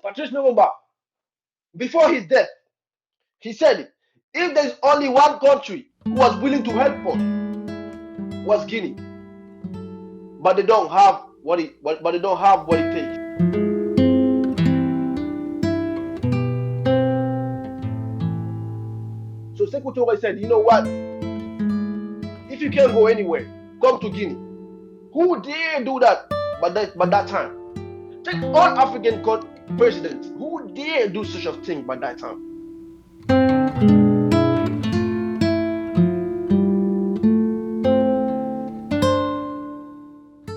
Patrice Lumumba, before his death, he said it. If there's only one country who was willing to help us, was Guinea. But they don't have but they don't have what it takes. So Sekou Touré said, you know what? If you can't go anywhere, come to Guinea. Who dare do that? But that time, take all African presidents. Who dare do such a thing by that time?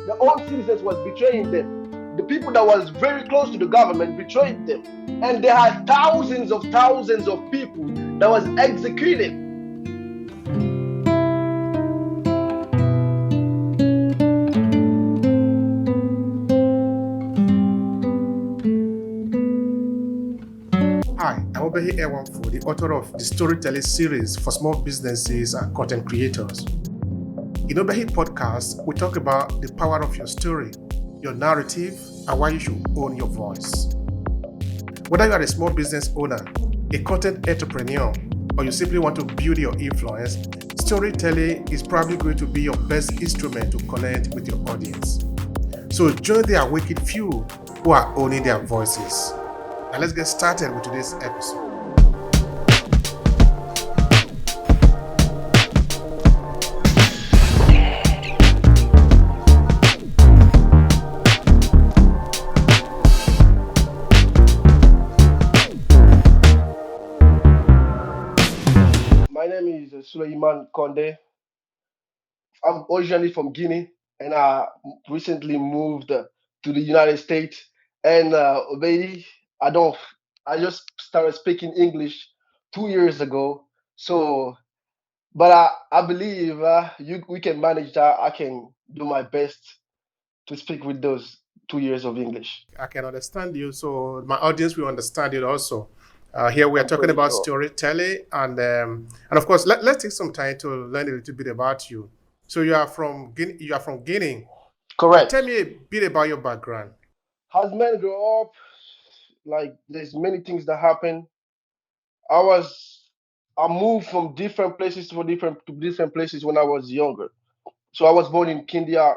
The own citizens was betraying them. The people that was very close to the government betrayed them, and there are thousands of people that was executed. Hi, I'm Obehi the author of the storytelling series for small businesses and content creators. In Obehi Podcast, we talk about the power of your story, your narrative, and why you should own your voice. Whether you are a small business owner, a content entrepreneur, or you simply want to build your influence, storytelling is probably going to be your best instrument to connect with your audience. So join the awakened few who are owning their voices. Now let's get started with today's episode. My name is Souleymane Conde. I'm originally from Guinea, and I recently moved to the United States. And Obehi, I just started speaking English 2 years ago. So, but I believe we can manage that. I can do my best to speak with those 2 years of English. I can understand you, so my audience will understand it also. Here we are I'm talking pretty about sure. storytelling, and of course, let's take some time to learn a little bit about you. So you are from Guinea. You are from Guinea. Correct. Tell me a bit about your background. As men grow up, like there's many things that happen. I was I moved from different places to different places when I was younger. So I was born in Kindia,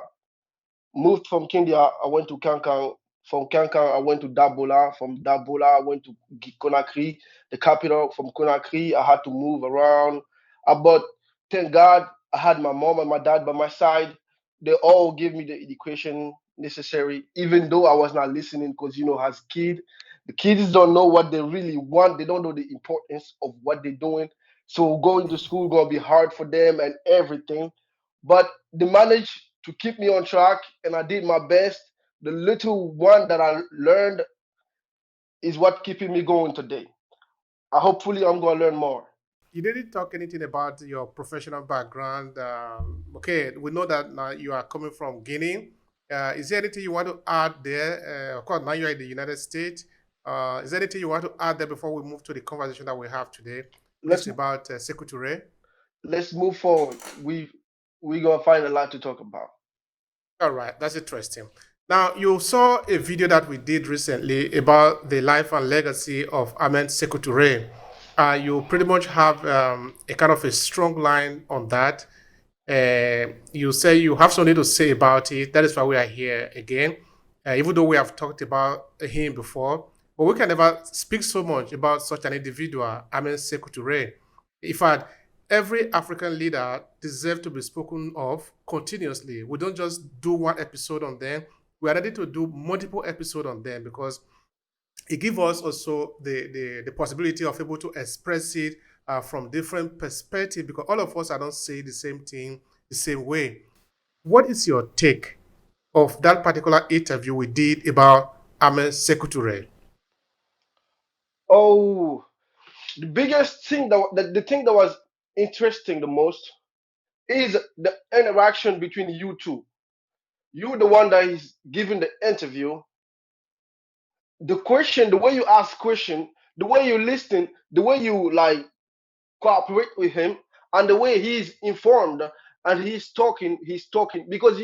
moved from Kindia, I went to Kankan. From Kankan, I went to Dabola. From Dabola, I went to Conakry, the capital. From Conakry, I had to move around. But thank God, I had my mom and my dad by my side. They all gave me the education necessary, even though I was not listening, because as kid, the kids don't know what they really want. They don't know the importance of what they're doing. So going to school gonna be hard for them and everything. But they managed to keep me on track, and I did my best. The little one that I learned is what keeping me going today. Hopefully I'm gonna learn more. You didn't talk anything about your professional background. Okay, we know that now you are coming from Guinea. Is there anything you want to add there? Of course, now you're in the United States. Is there anything you want to add there before we move to the conversation that we have today? This Let's is about Sekou Touré. let's move forward. We gonna find a lot to talk about. All right, that's interesting. Now, you saw a video that we did recently about the life and legacy of Ahmed Sékou Touré. You pretty much have a kind of a strong line on that. You say you have something to say about it. That is why we are here again. Even though we have talked about him before, but we can never speak so much about such an individual, Ahmed Sékou Touré. In fact, every African leader deserves to be spoken of continuously. We don't just do one episode on them. We are ready to do multiple episodes on them because it gives us also the possibility of able to express it from different perspectives because all of us are not saying the same thing the same way. What is your take of that particular interview we did about Ahmed Sékou Touré? Oh, the biggest thing the thing that was interesting the most is the interaction between you two. You, the one that is giving the interview, the question, the way you ask question, the way you listen, the way you like cooperate with him, and the way he's informed and he's talking because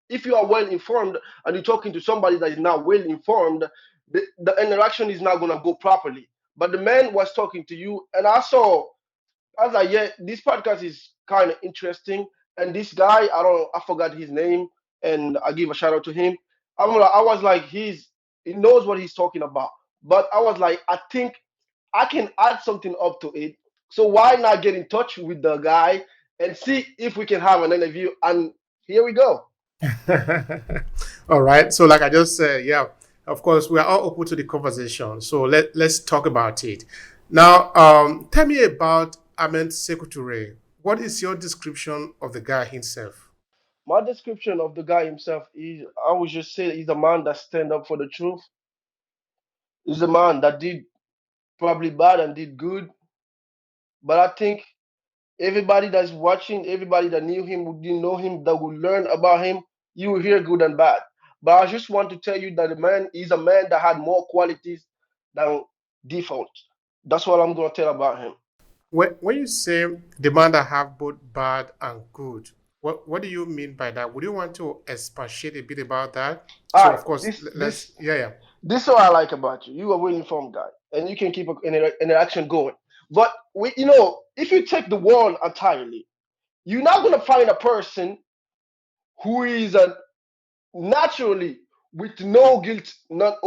if you are well informed and you're talking to somebody that is not well informed, the interaction is not gonna go properly. But the man was talking to you, and I was like, yeah, this podcast is kind of interesting. And this guy, I forgot his name, and I give a shout out to him. I was like, he knows what he's talking about. But I was like, I think I can add something up to it. So why not get in touch with the guy and see if we can have an interview? And here we go. All right. So, like I just said, yeah, of course, we are all open to the conversation. So let's talk about it. Now, tell me about Ahmed Sékou Touré. What is your description of the guy himself? My description of the guy himself is, I would just say he's a man that stand up for the truth. He's a man that did probably bad and did good. But I think everybody that's watching, everybody that knew him, who didn't know him, that will learn about him, you will hear good and bad. But I just want to tell you that the man is a man that had more qualities than defaults. That's what I'm gonna tell about him. When you say the man that have both bad and good, what do you mean by that? Would you want to expatiate a bit about that? All So, right, of course, this let's, this yeah, yeah. this is what I like about you. You are a well informed guy, and you can keep an interaction going. But if you take the world entirely, you're not gonna find a person who is a naturally with no guilt not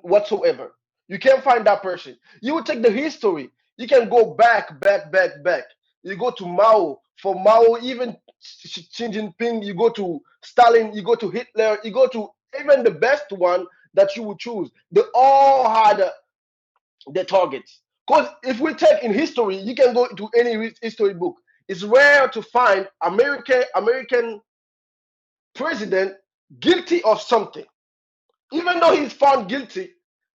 whatsoever. You can't find that person. You will take the history. You can go back. You go to Mao. For Mao, even Xi Jinping, you go to Stalin, you go to Hitler, you go to even the best one that you would choose. They all had their targets. Because if we take in history, you can go to any history book. It's rare to find American president guilty of something, even though he's found guilty,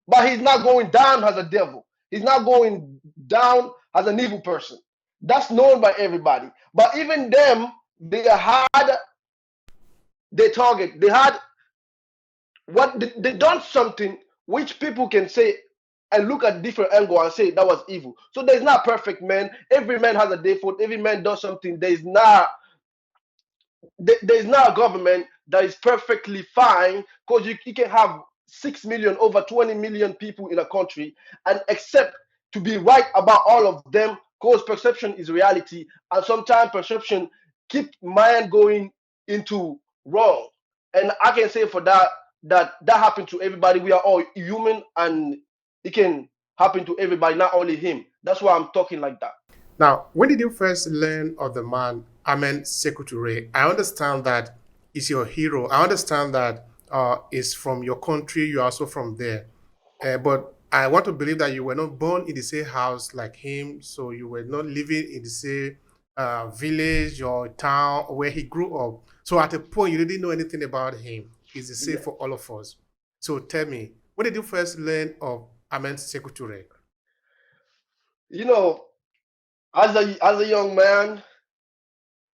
but he's not going down as a devil. He's not going down as an evil person. That's known by everybody. But even them, they had their target. They had what they done something which people can say and look at different angle and say that was evil. So there's not perfect man. Every man has a default. Every man does something. There's not a government that is perfectly fine, because you can have 6 million, over 20 million people in a country, and accept to be right about all of them, because perception is reality, and sometimes perception keep mind going into wrong. And I can say for that happened to everybody. We are all human, and it can happen to everybody, not only him. That's why I'm talking like that. Now, when did you first learn of the man Ahmed Sékou Touré? I understand that he's your hero. I understand that he's from your country. You're also from there. But I want to believe that you were not born in the same house like him, so you were not living in the same village or town where he grew up. So at a point, you didn't know anything about him. It's the same Yeah. for all of us. So tell me, when did you first learn of Ahmed Sékou Touré? You know, as a young man,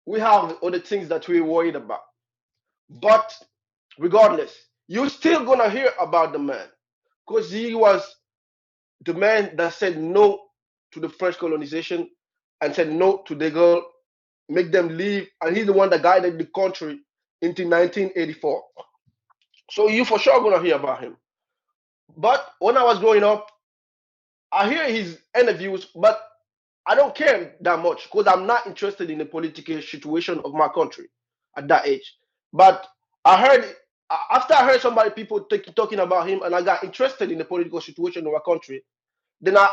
we have other things that we're worried about. But regardless, you're still gonna hear about the man, because he was the man that said no to the French colonization and said no to De Gaulle, make them leave, and he's the one that guided the country into 1984. So you for sure gonna hear about him. But when I was growing up, I hear his interviews, but I don't care that much, because I'm not interested in the political situation of my country at that age. But I heard after I heard somebody people talking about him, and I got interested in the political situation of our country. Then I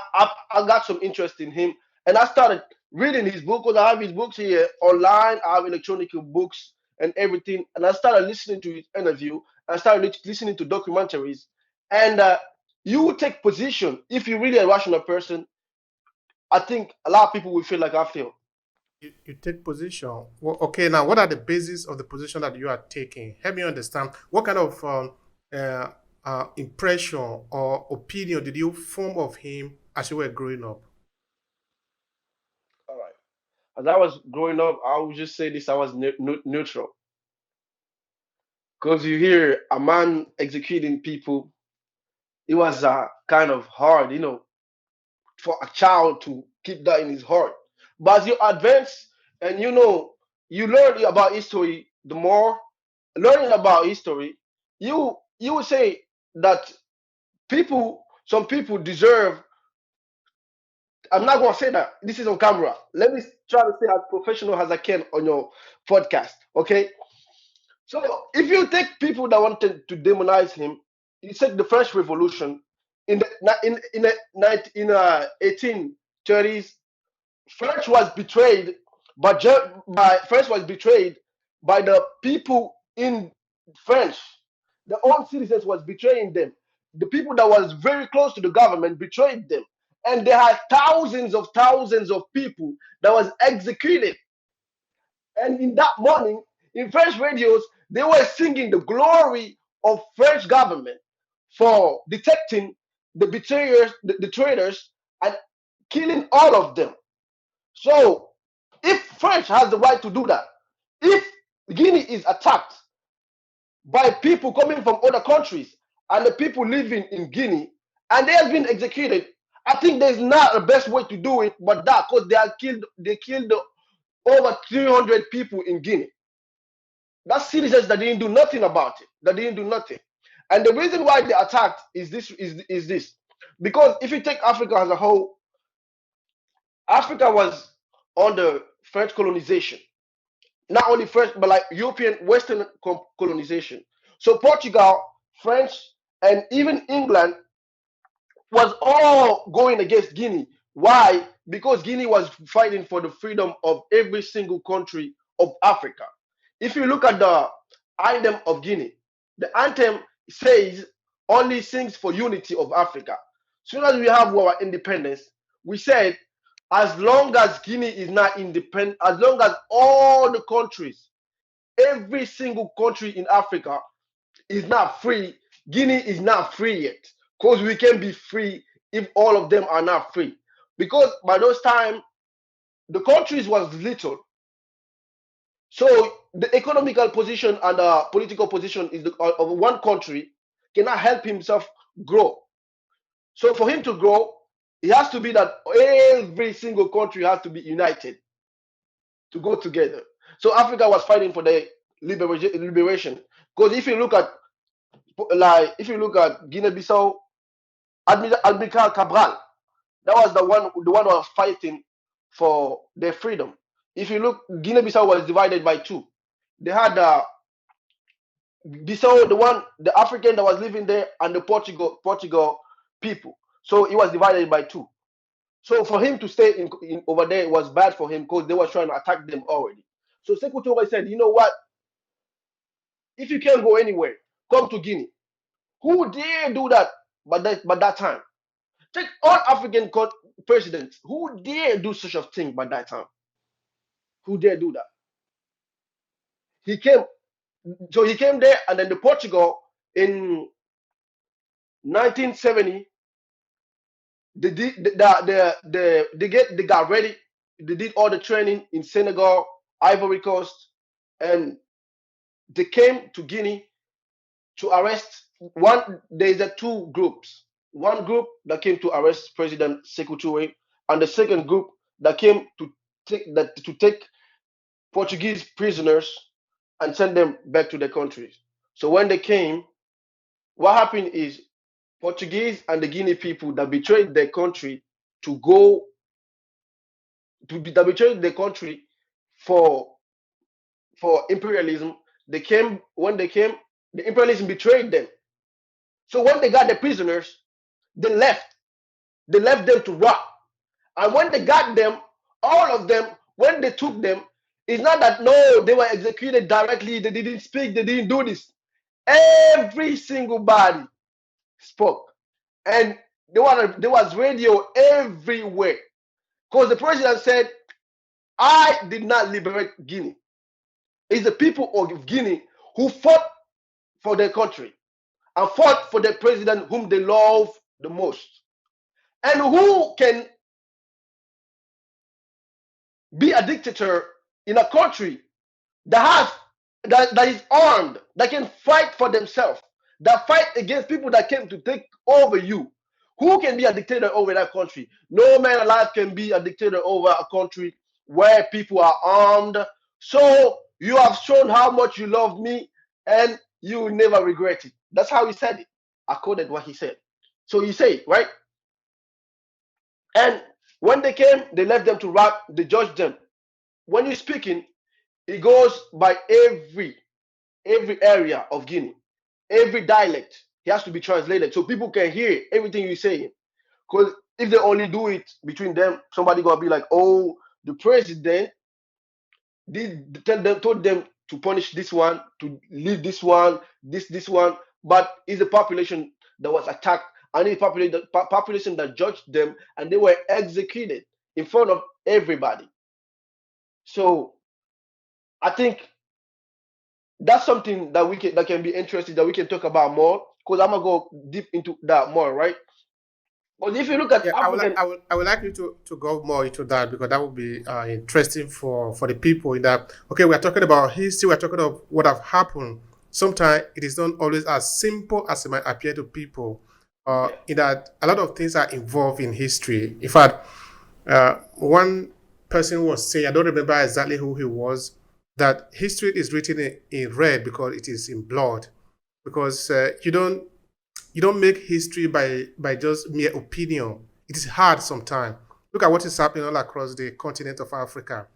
got some interest in him, and I started reading his book, because I have his books here online. I have electronic books and everything, and I started listening to his interview. I started listening to documentaries, and you would take position if you're really a rational person. I think a lot of people will feel like I feel. You take position. Well, okay, now what are the basis of the position that you are taking? Help me understand. What kind of uh, impression or opinion did you form of him as you were growing up? All right. As I was growing up, I would just say this: I was neutral, because you hear a man executing people. It was kind of hard, for a child to keep that in his heart. But as you advance and you learn about history, the more learning about history, you would say that some people deserve. I'm not gonna say that. This is on camera. Let me try to say as professional as I can on your podcast. Okay. So if you take people that wanted to demonize him, you take the French Revolution in the 1830s. French was betrayed French was betrayed by the people in French. The own citizens was betraying them. The people that was very close to the government betrayed them, and there are thousands of people that was executed. And in that morning, in French radios, they were singing the glory of French government for detecting the betrayers, the traitors, and killing all of them. So if French has the right to do that, if Guinea is attacked by people coming from other countries and the people living in Guinea and they have been executed, I think there's not a best way to do it but that, because they killed over 300 people in Guinea. That's citizens that didn't do nothing about it. That didn't do nothing. And the reason why they attacked is this. Because if you take Africa as a whole, Africa was under French colonization. Not only French, but like European Western colonization. So Portugal, French, and even England was all going against Guinea. Why? Because Guinea was fighting for the freedom of every single country of Africa. If you look at the anthem of Guinea, the anthem says only sings for unity of Africa. Soon as we have our independence, we said as long as Guinea is not independent, as long as all the countries, every single country in Africa is not free, Guinea is not free yet. Because we can be free if all of them are not free. Because by those time, the countries was little. So the economical position and the political position of one country cannot help himself grow. So for him to grow, it has to be that every single country has to be united to go together. So Africa was fighting for the liberation. Because if you look at Guinea-Bissau, Admiral Cabral, that was the one who was fighting for their freedom. If you look, Guinea-Bissau was divided by two. They had Bissau, the African that was living there, and the Portugal people. So it was divided by two. So for him to stay in over there was bad for him because they were trying to attack them already. So Sekou Touré said, you know what? If you can't go anywhere, come to Guinea. Who dare do that by that time? Take all African presidents. Who dare do such a thing by that time? Who dare do that? He came. So he came there, and then the Portugal in 1970, they got ready. They did all the training in Senegal, Ivory Coast, and they came to Guinea to arrest one. There's two groups. One group that came to arrest President Sékou Touré, and the second group that came to take Portuguese prisoners and send them back to their countries. So when they came, what happened is Portuguese and the Guinea people that betrayed their country that betrayed their country for imperialism. When they came, the imperialism betrayed them. So when they got the prisoners, they left. They left them to rot. And when they got them, all of them, when they took them, it's not that no, they were executed directly, they didn't speak, they didn't do this. Every single body spoke. And there was radio everywhere. Because the president said, I did not liberate Guinea. It's the people of Guinea who fought for their country and fought for the president whom they love the most. And who can be a dictator in a country that is armed, that can fight for themselves, that fight against people that came to take over you? Who can be a dictator over that country? No man alive can be a dictator over a country where people are armed. So you have shown how much you love me, and you will never regret it. That's how he said it. I quoted what he said. So you say, right? And when they came, they left them to rap, they judged them. When you're speaking, it goes by every area of Guinea, every dialect. It has to be translated so people can hear everything you're saying. Because if they only do it between them, somebody gonna be like, "Oh, the president did told them to punish this one, to leave this one, this one." But it's the population that was attacked, and it's the population that judged them, and they were executed in front of everybody. So I think that's something that that can be interesting, that we can talk about more, because I'm gonna go deep into that more, right? But if you look at Yeah, African, I would like you to go more into that because that would be interesting for the people. In that, okay, we are talking about history, we are talking about what have happened. Sometimes it is not always as simple as it might appear to people. yeah. In that, a lot of things are involved in history. In fact, one person was saying, I don't remember exactly who he was, that history is written in red because it is in blood. Because you don't make history by just mere opinion. It is hard sometimes. Look at what is happening all across the continent of Africa.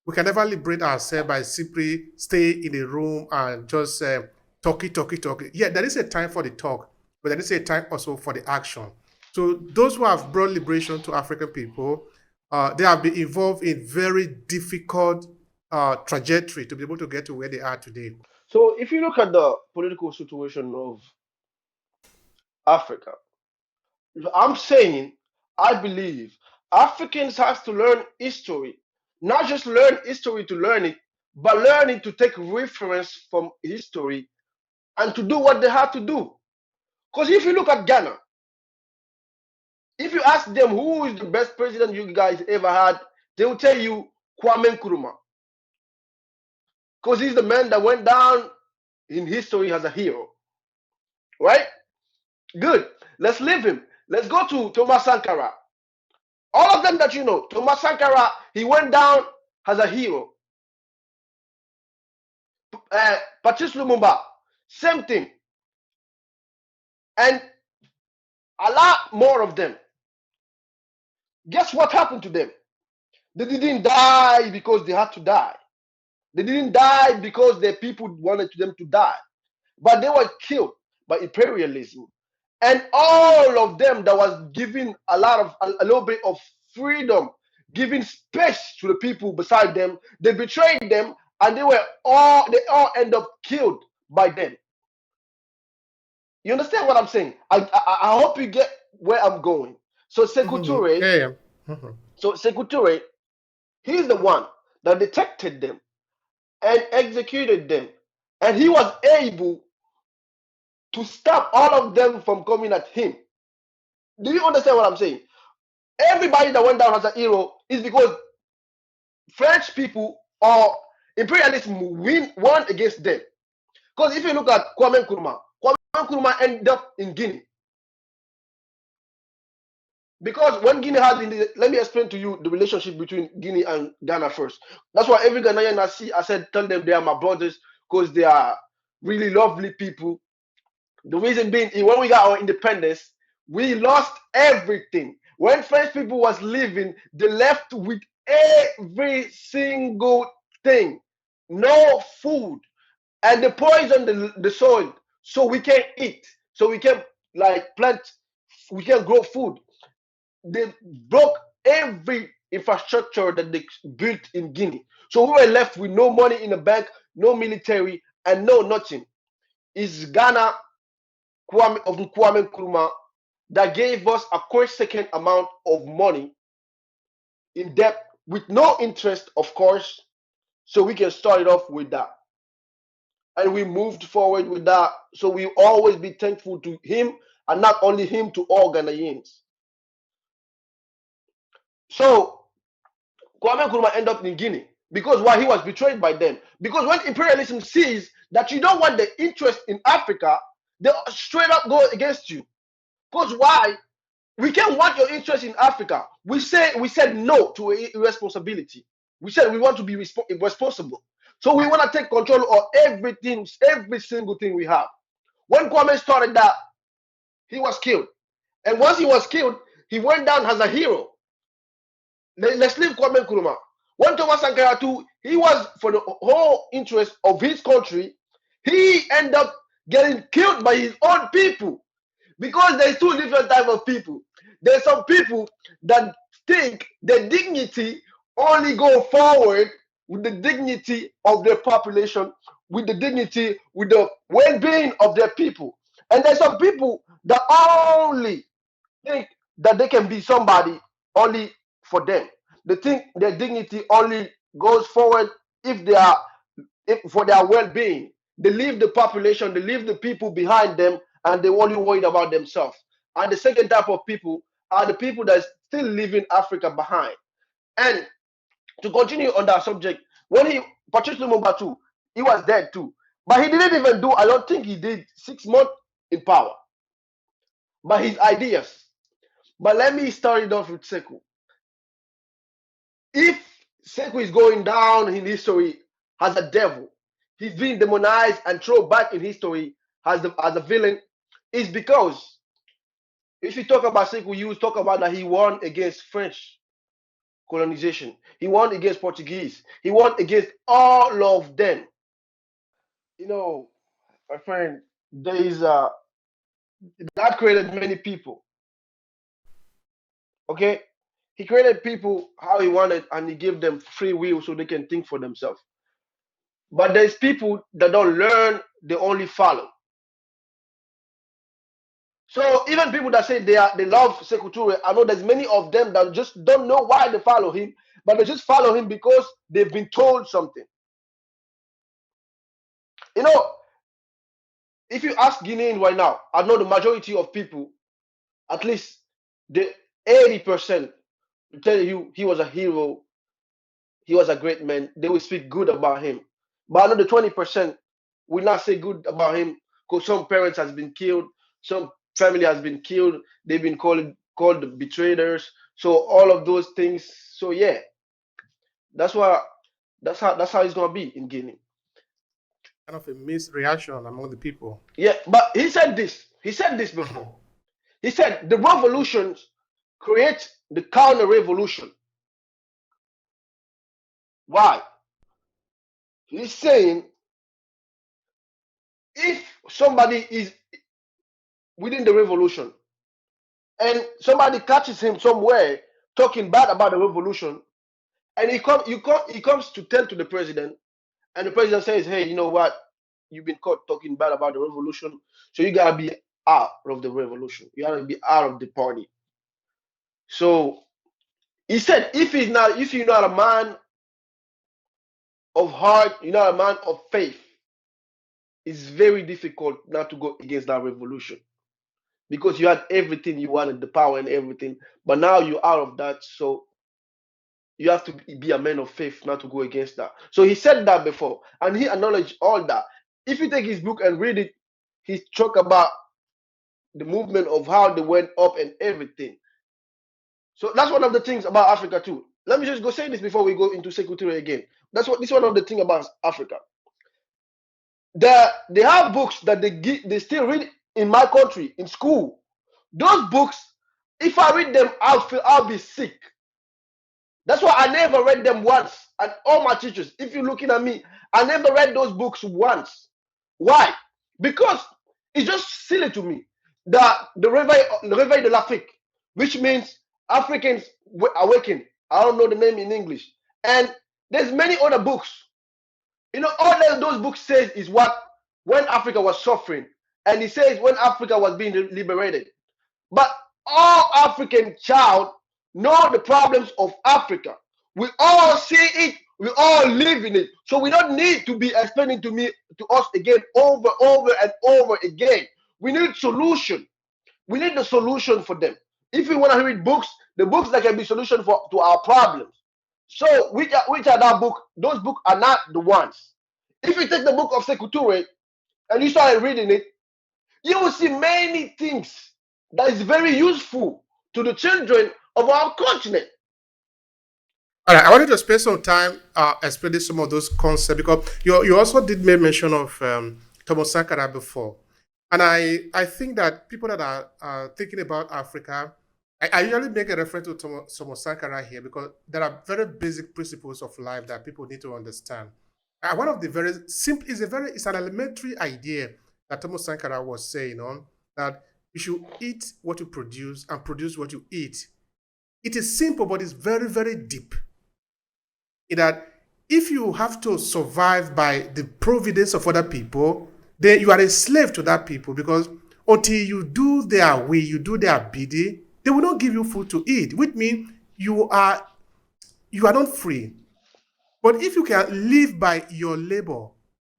We can never liberate ourselves by simply stay in a room and just talky. Yeah, there is a time for the talk, but there is a time also for the action. So those who have brought liberation to African people, they have been involved in very difficult trajectory to be able to get to where they are today. So if you look at the political situation of Africa, I'm saying I believe Africans have to learn history, not just learn history to learn it, but learn it to take reference from history and to do what they have to do. Because if you look at Ghana, if you ask them who is the best president you guys ever had, they will tell you Kwame Nkrumah, because he's the man that went down in history as a hero, right? Good. Let's leave him. Let's go to Thomas Sankara. All of them that you know, Thomas Sankara, he went down as a hero. Patrice Lumumba, same thing. And a lot more of them. Guess what happened to them? They didn't die because they had to die. They didn't die because their people wanted them to die. But they were killed by imperialism. And all of them that was giving a little bit of freedom, giving space to the people beside them, they betrayed them, and they all end up killed by them. You understand what I'm saying? I hope you get where I'm going. So Sekou Mhm. Touré, Yeah, yeah. Mhm. so Sekou Touré, he's the one that detected them and executed them, and he was able to stop all of them from coming at him. Do you understand what I'm saying? Everybody that went down as a hero is because French people or imperialism won against them. Because if you look at Kwame Nkrumah ended up in Guinea. Because when Guinea had, let me explain to you the relationship between Guinea and Ghana first. That's why every Ghanaian I see, I said, tell them they are my brothers because they are really lovely people. The reason being, when we got our independence, we lost everything. When French people was leaving, they left with every single thing, no food, and they poisoned the soil, so we can't eat, so we can't like plant, we can't grow food. They broke every infrastructure that they built in Guinea, so we were left with no money in the bank, no military, and no nothing. Is Ghana Kwame Nkrumah that gave us a consequent amount of money in debt with no interest, of course, so we can start it off with that. And we moved forward with that. So we always be thankful to him, and not only him, to all Ghanaians. So Kwame Nkrumah ended up in Guinea because why? He was betrayed by them. Because when imperialism sees that you don't want the interest in Africa, they straight up go against you. Because why? We can't want your interest in Africa. We said no to irresponsibility. We said we want to be responsible. So we want to take control of everything, every single thing we have. When Kwame started that, he was killed. And once he was killed, he went down as a hero. Let's leave Kwame Nkrumah. When Thomas Sankara too, he was for the whole interest of his country. He ended up getting killed by his own people because there's two different type of people. There's some people that think the dignity only go forward with the dignity of their population, with the dignity, with the well-being of their people. And there's some people that only think that they can be somebody only for them. They think their dignity only goes forward if they are for their well-being. They leave the population, they leave the people behind them, and they only worried about themselves. And the second type of people are the people that still leaving Africa behind. And to continue on that subject, when Patrice Lumumba too, he was dead too. But he didn't even do, I don't think he did 6 months in power. But his ideas. But let me start it off with Sekou. If Sekou is going down in history as a devil, he's being demonized and thrown back in history as a villain, is because if you talk about Sekou, you talk about that he won against French colonization. He won against Portuguese. He won against all of them. You know, my friend, there is that created many people. Okay, he created people how he wanted, and he gave them free will so they can think for themselves. But there's people that don't learn; they only follow. So even people that say they love Sekou Touré, I know there's many of them that just don't know why they follow him, but they just follow him because they've been told something. You know, if you ask Guinean right now, I know the majority of people, at least the 80%, will tell you he was a hero, he was a great man. They will speak good about him. But I know the 20% will not say good about him because some parents has been killed, some family has been killed, they've been called betrayers. So all of those things. So yeah, that's why that's how it's gonna be in Guinea. Kind of a mixed reaction among the people. Yeah, but he said this. He said this before. He said the revolutions create the counter revolution. Why? He's saying if somebody is within the revolution and somebody catches him somewhere talking bad about the revolution, and he comes to tell to the president, and the president says, "Hey, you know what? You've been caught talking bad about the revolution, so you gotta be out of the revolution. You gotta be out of the party." So he said, if you're not a man of heart, you're not a man of faith, it's very difficult not to go against that revolution because you had everything you wanted, the power and everything, but now you're out of that. So you have to be a man of faith not to go against that. So he said that before, and he acknowledged all that. If you take his book and read it, he talk about the movement of how they went up and everything. So that's one of the things about Africa too. Let me just go say this before we go into Sekou Touré again. This one of the thing about Africa. They have books that they still read in my country in school. Those books, if I read them, I'll be sick. That's why I never read them once. And all my teachers, if you're looking at me, I never read those books once. Why? Because it's just silly to me. The Réveil de l'Afrique, which means Africans awaken. I don't know the name in English. And there's many other books. You know, all those books says is what when Africa was suffering, and it says when Africa was being liberated. But all African child know the problems of Africa. We all see it. We all live in it. So we don't need to be explaining to us again over and over again. We need solution. We need the solution for them. If we want to read books, the books that can be solution to our problems. So which are that book? Those books are not the ones. If you take the book of Sekou Touré and you start reading it, you will see many things that is very useful to the children of our continent. All right, I wanted to spend some time explaining some of those concepts because you also did make mention of Thomas Sankara before. And I think that people that are thinking about Africa, I usually make a reference to Thomas Sankara here because there are very basic principles of life that people need to understand. One of the very simple it's an elementary idea that Thomas Sankara was saying on that you should eat what you produce and produce what you eat. It is simple, but it's very, very deep. In that if you have to survive by the providence of other people, then you are a slave to that people because until you do their will, you do their bidding, they will not give you food to eat, which means you are not free. But if you can live by your labor,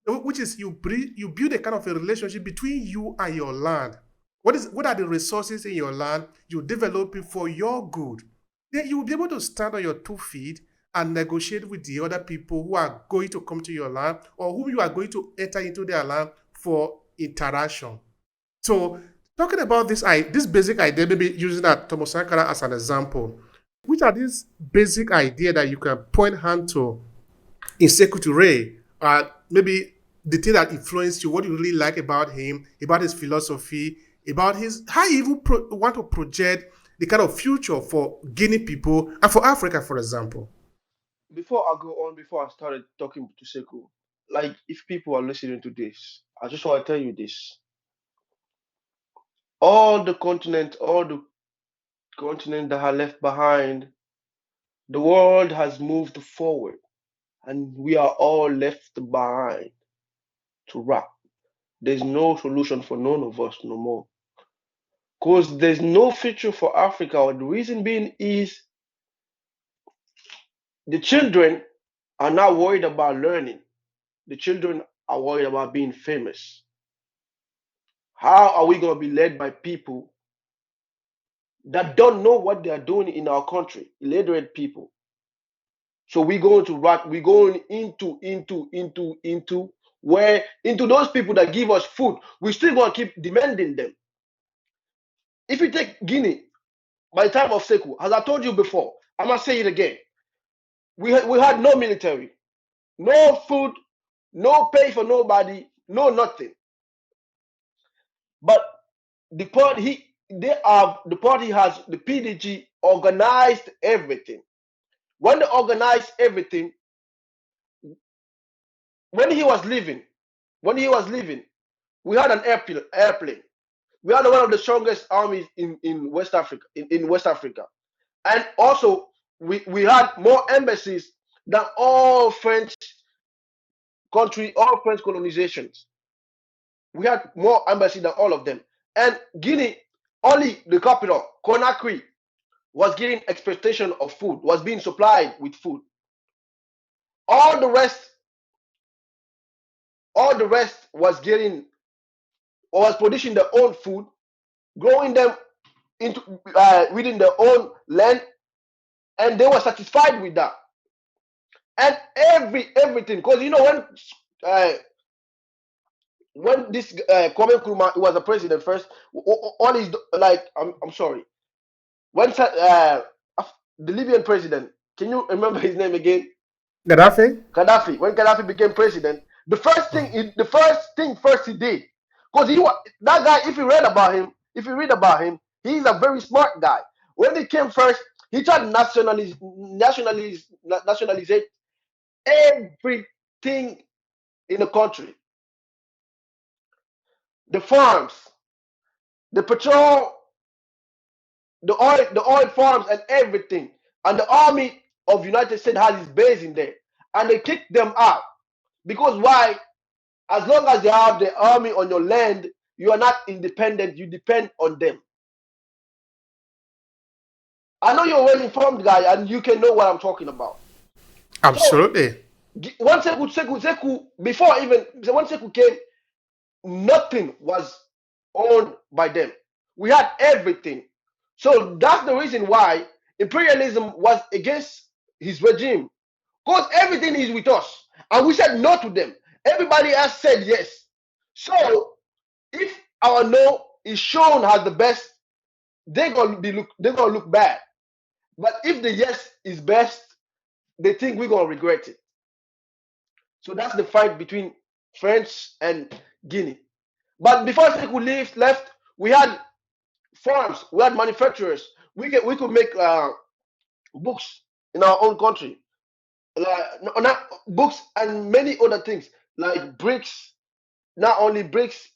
which is you build a kind of a relationship between you and your land. What are the resources in your land? You develop it for your good. Then you will be able to stand on your 2 feet and negotiate with the other people who are going to come to your land or whom you are going to enter into their land for interaction. So talking about this basic idea, maybe using that Thomas Sankara as an example, which are these basic idea that you can point hand to in Sekou Touré, maybe the thing that influenced you, what you really like about him, about his philosophy, about his how he even want to project the kind of future for Guinea people and for Africa, for example. Before I go on, before I started talking to Sekou, like if people are listening to this, I just want to tell you this: all the continent that are left behind, the world has moved forward, and we are all left behind to rot. There's no solution for none of us no more. Because there's no future for Africa. The reason being is the children are not worried about learning. The children are worried about being famous. How are we going to be led by people that don't know what they are doing in our country? Illiterate people. So we're going to rot. We're going into those people that give us food. We still going to keep demanding them. If you take Guinea, by the time of Sekou, as I told you before, I'm gonna say it again. We had no military, no food, no pay for nobody, no nothing. But the party has the PDG organized everything. When they organized everything, when he was leaving, we had an airplane. We had one of the strongest armies in West Africa, in West Africa. And also we had more embassies than all French all French colonizations. We had more embassies than all of them. And Guinea, only the capital, Conakry, was getting expectation of food, was being supplied with food. All the rest, was getting or was producing their own food, growing them into within their own land, and they were satisfied with that. And everything, because uh, when this Kwame Nkrumah was a president first, all his like I'm sorry, when the Libyan president, can you remember his name again? Gaddafi? Gaddafi. When Gaddafi became president, the first thing first he did, because that guy. If you read about him, he's a very smart guy. When he came first, he tried to nationalize everything in the country, the farms, the petrol, the oil farms, and everything. And the army of United States has his base in there, and they kicked them out because why? As long as they have the army on your land, you are not independent. You depend on them. I know you're a well-informed guy, and you can know what I'm talking about. So Absolutely. once Sekou, before even when Sekou came, nothing was owned by them. We had everything. So that's the reason why imperialism was against his regime. Because everything is with us. And we said no to them. Everybody else said yes. So if our no is shown as the best, they're gonna look bad. But if the yes is best, they think we're gonna regret it. So that's the fight between France and Guinea. But before Sekou left, we had farms, we had manufacturers. We could make books in our own country, like not books and many other things like bricks. Not only bricks,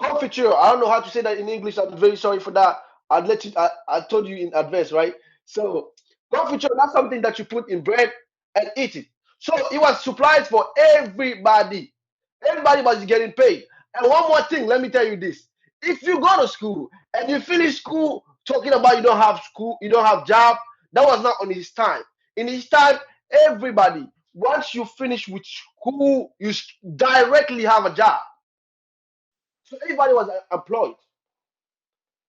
confiture. I don't know how to say that in English. I'm very sorry for that. I'd let you. I told you in advance, right? So confiture, that's something that you put in bread and eat it. So it was supplies for everybody. Everybody was getting paid. And one more thing, let me tell you this: if you go to school and you finish school talking about you don't have school, you don't have job, that was not on his time. In his time, everybody, once you finish with school, you directly have a job. So everybody was employed.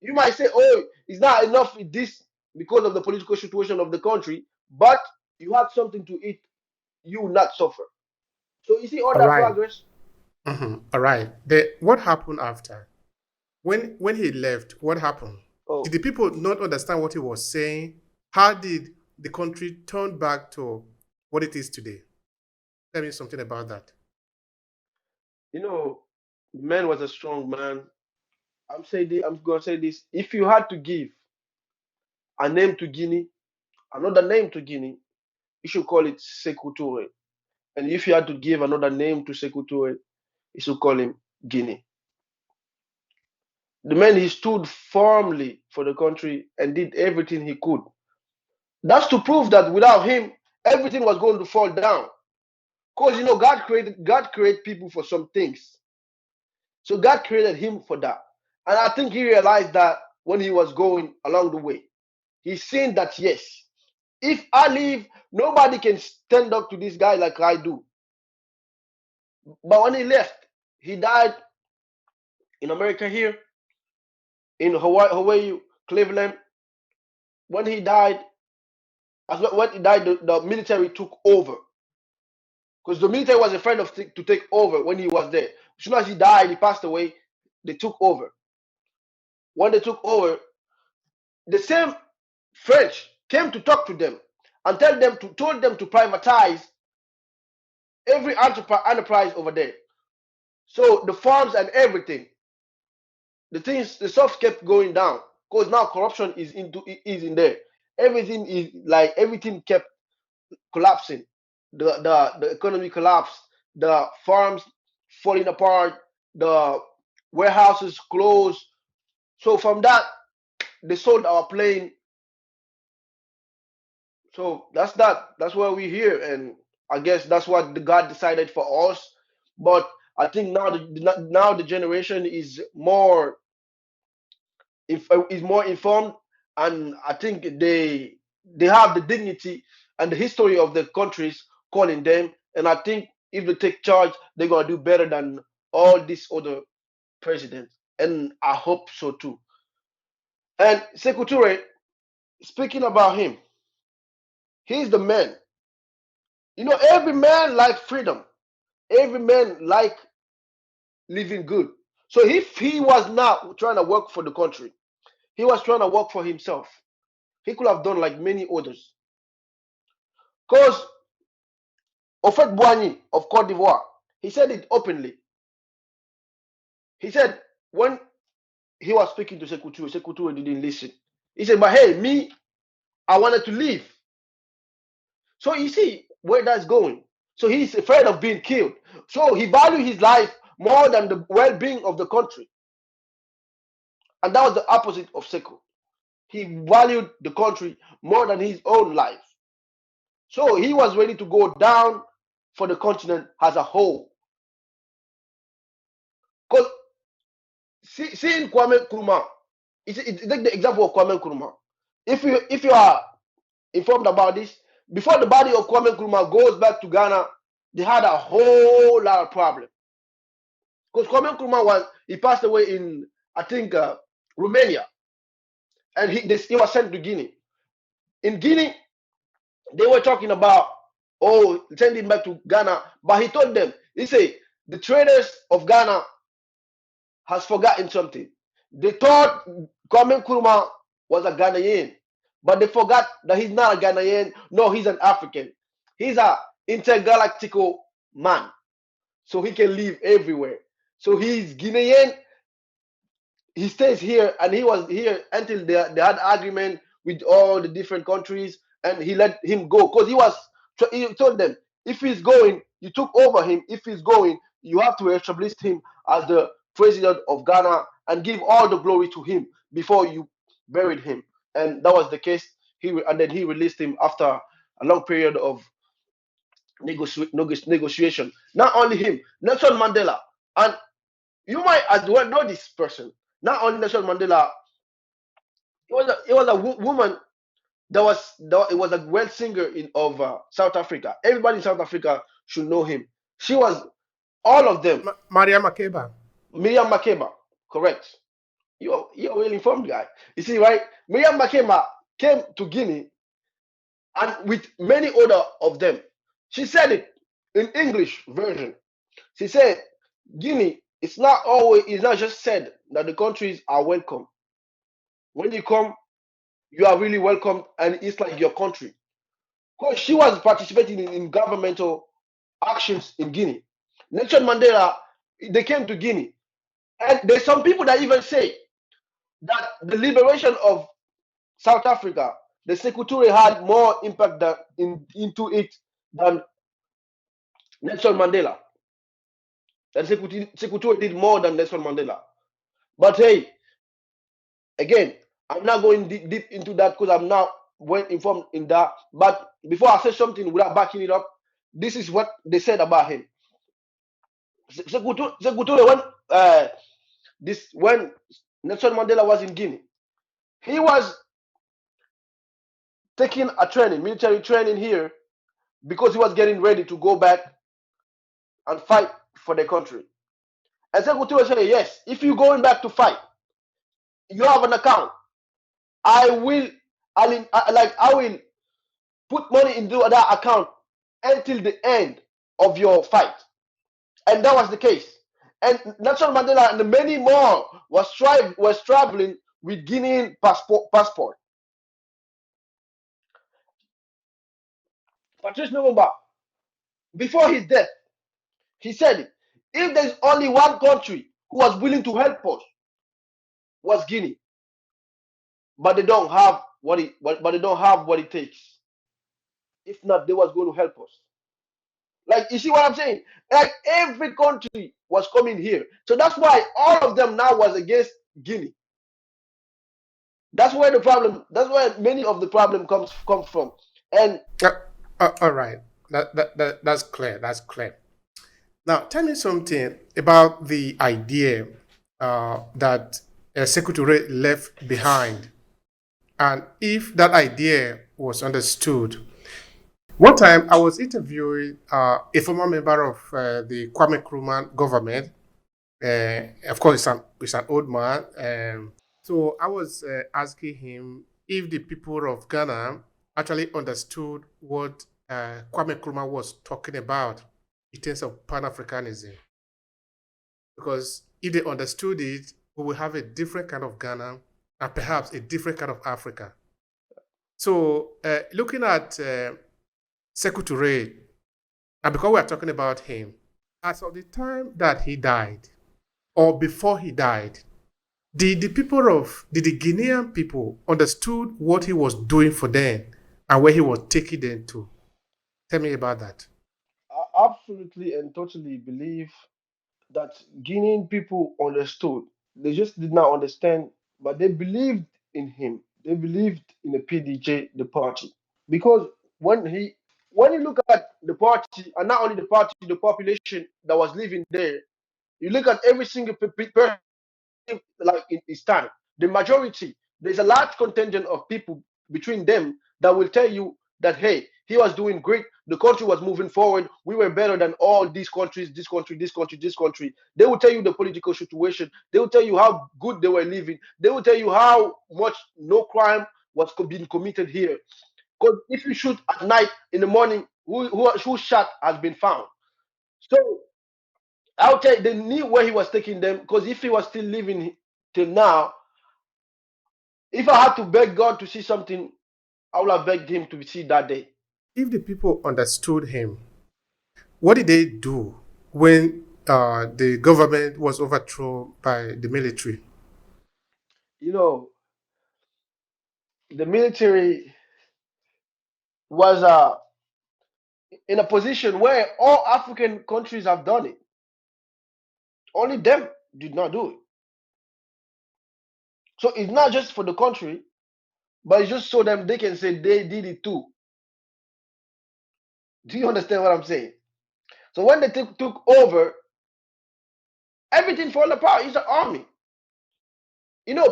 You might say, oh, it's not enough with this because of the political situation of the country, but you have something to eat, you will not suffer. So you see all All that right. progress. All right. What happened after? When he left, what happened? Did Oh, the people not understand what he was saying? How did the country turn back to what it is today? Tell me something about that. you know, man was a strong man. I'm gonna say this. If you had to give a name to Guinea, another name to Guinea, you should call it Sekou Touré. And if you had to give another name to Sekou Touré, you should call him Guinea. The man, he stood firmly for the country and did everything he could. That's to prove that without him, everything was going to fall down. Because God created people for some things. So God created him for that. And I think he realized that when he was going along the way. He seen that yes, if I leave, nobody can stand up to this guy like I do. But when he left, he died in America here, in Hawaii, Cleveland. When he died, when he died, the military took over because the military was afraid of to take over when he was there. As soon as he died, he passed away. They took over. When they took over, the same French came to talk to them and told them to privatize every enterprise over there. So the farms and everything, the stuff kept going down because now corruption is in there. Everything kept collapsing. The economy collapsed. The farms falling apart. The warehouses closed. So from that, they sold our plane. So that's that. That's why we're here, and I guess that's what the God decided for us. But I think now the generation is more informed, and I think they have the dignity and the history of the countries calling them, and I think if they take charge, they're gonna do better than all these other presidents, and I hope so too. And Sekou Touré, speaking about him, he's the man. Every man like freedom. Every man like living good. So if he was not trying to work for the country, he was trying to work for himself. He could have done like many others. Because Ofet Boigny of Cote d'Ivoire, he said it openly. He said when he was speaking to Sekou Touré didn't listen. He said, but hey, me, I wanted to leave. So you see where that's going. So he's afraid of being killed. So he valued his life more than the well-being of the country. And that was the opposite of Sekou. He valued the country more than his own life. So he was ready to go down for the continent as a whole. Because seeing Kwame Nkrumah, take the example of Kwame Nkrumah. If you are informed about this, before the body of Kwame Nkrumah goes back to Ghana, they had a whole lot of problems. Because Kwame Nkrumah he passed away in, I think, Romania, and he was sent to Guinea. In Guinea, they were talking about, oh, send him back to Ghana, but he told them, he said, the traders of Ghana has forgotten something. They thought Kwame Nkrumah was a Ghanaian, but they forgot that he's not a Ghanaian. No, he's an African. He's a intergalactical man, so he can live everywhere. So he's Guinean. He stays here, and he was here until they had agreement with all the different countries, and he let him go because he told them, if he's going, you took over him. If he's going, you have to establish him as the president of Ghana and give all the glory to him before you buried him. And that was the case. And then he released him after a long period of negotiation. Not only him, Nelson Mandela, and you might as well know this person. Not only Nelson Mandela, it was a woman it was a well singer of South Africa. Everybody in South Africa should know him. She was all of them. Maria Makeba. Miriam Makeba, correct. You're a well informed guy. You see, right? Miriam Makeba came to Guinea, and with many other of them, she said it in English version. She said, Guinea, it's not just said that the countries are welcome. When you come, you are really welcome, and it's like your country. Because she was participating in governmental actions in Guinea. Nelson Mandela, they came to Guinea. And there's some people that even say that the liberation of South Africa, the Sekou Touré had more impact into it than Nelson Mandela. That Sekou Touré did more than Nelson Mandela. But hey, again, I'm not going deep into that because I'm not well informed in that. But before I say something without backing it up, this is what they said about him. Sekou Touré, when Nelson Mandela was in Guinea, he was taking a military training here, because he was getting ready to go back and fight for the country. And Sekou Touré said, yes, if you're going back to fight, you have an account. I will put money into that account until the end of your fight. And that was the case. And Nelson Mandela and many more was traveling with Guinean passport. Patrice Lumumba, before his death, he said it. If there's only one country who was willing to help us, was Guinea. But they don't have what it takes. If not, they was going to help us. Like, you see what I'm saying? Like, every country was coming here. So that's why all of them now was against Guinea. That's where many of the problem comes from. And all right, that's clear. That's clear. Now, tell me something about the idea that Sekou Touré left behind, and if that idea was understood. One time, I was interviewing a former member of the Kwame Nkrumah government. Of course, it's an old man. So I was asking him if the people of Ghana actually understood what Kwame Nkrumah was talking about in terms of pan-Africanism. Because if they understood it, we will have a different kind of Ghana and perhaps a different kind of Africa. So looking at Sekou Touré, and because we are talking about him, as of the time that he died, or before he died, did the Guinean people understood what he was doing for them and where he was taking them to? Tell me about that. I absolutely and totally believe that Guinean people understood. They just did not understand, but they believed in him. They believed in the PDJ, the party. Because when you look at the party, and not only the party, the population that was living there, you look at every single person like in his time. The majority, there's a large contingent of people between them that will tell you that, hey, he was doing great. The country was moving forward. We were better than all these countries, this country, this country, this country. They will tell you the political situation. They will tell you how good they were living. They will tell you how much no crime was being committed here. Because if you shoot at night, in the morning, who shot has been found. So I'll tell you, they knew where he was taking them, because if he was still living till now, if I had to beg God to see something, I would have begged him to see that day. If the people understood him, what did they do when the government was overthrown by the military. You know, the military was in a position where all African countries have done it. Only them did not do it. So it's not just for the country, but it's just so them they can say they did it too. Do you understand what I'm saying? So when they took over, everything fall apart. It's an army.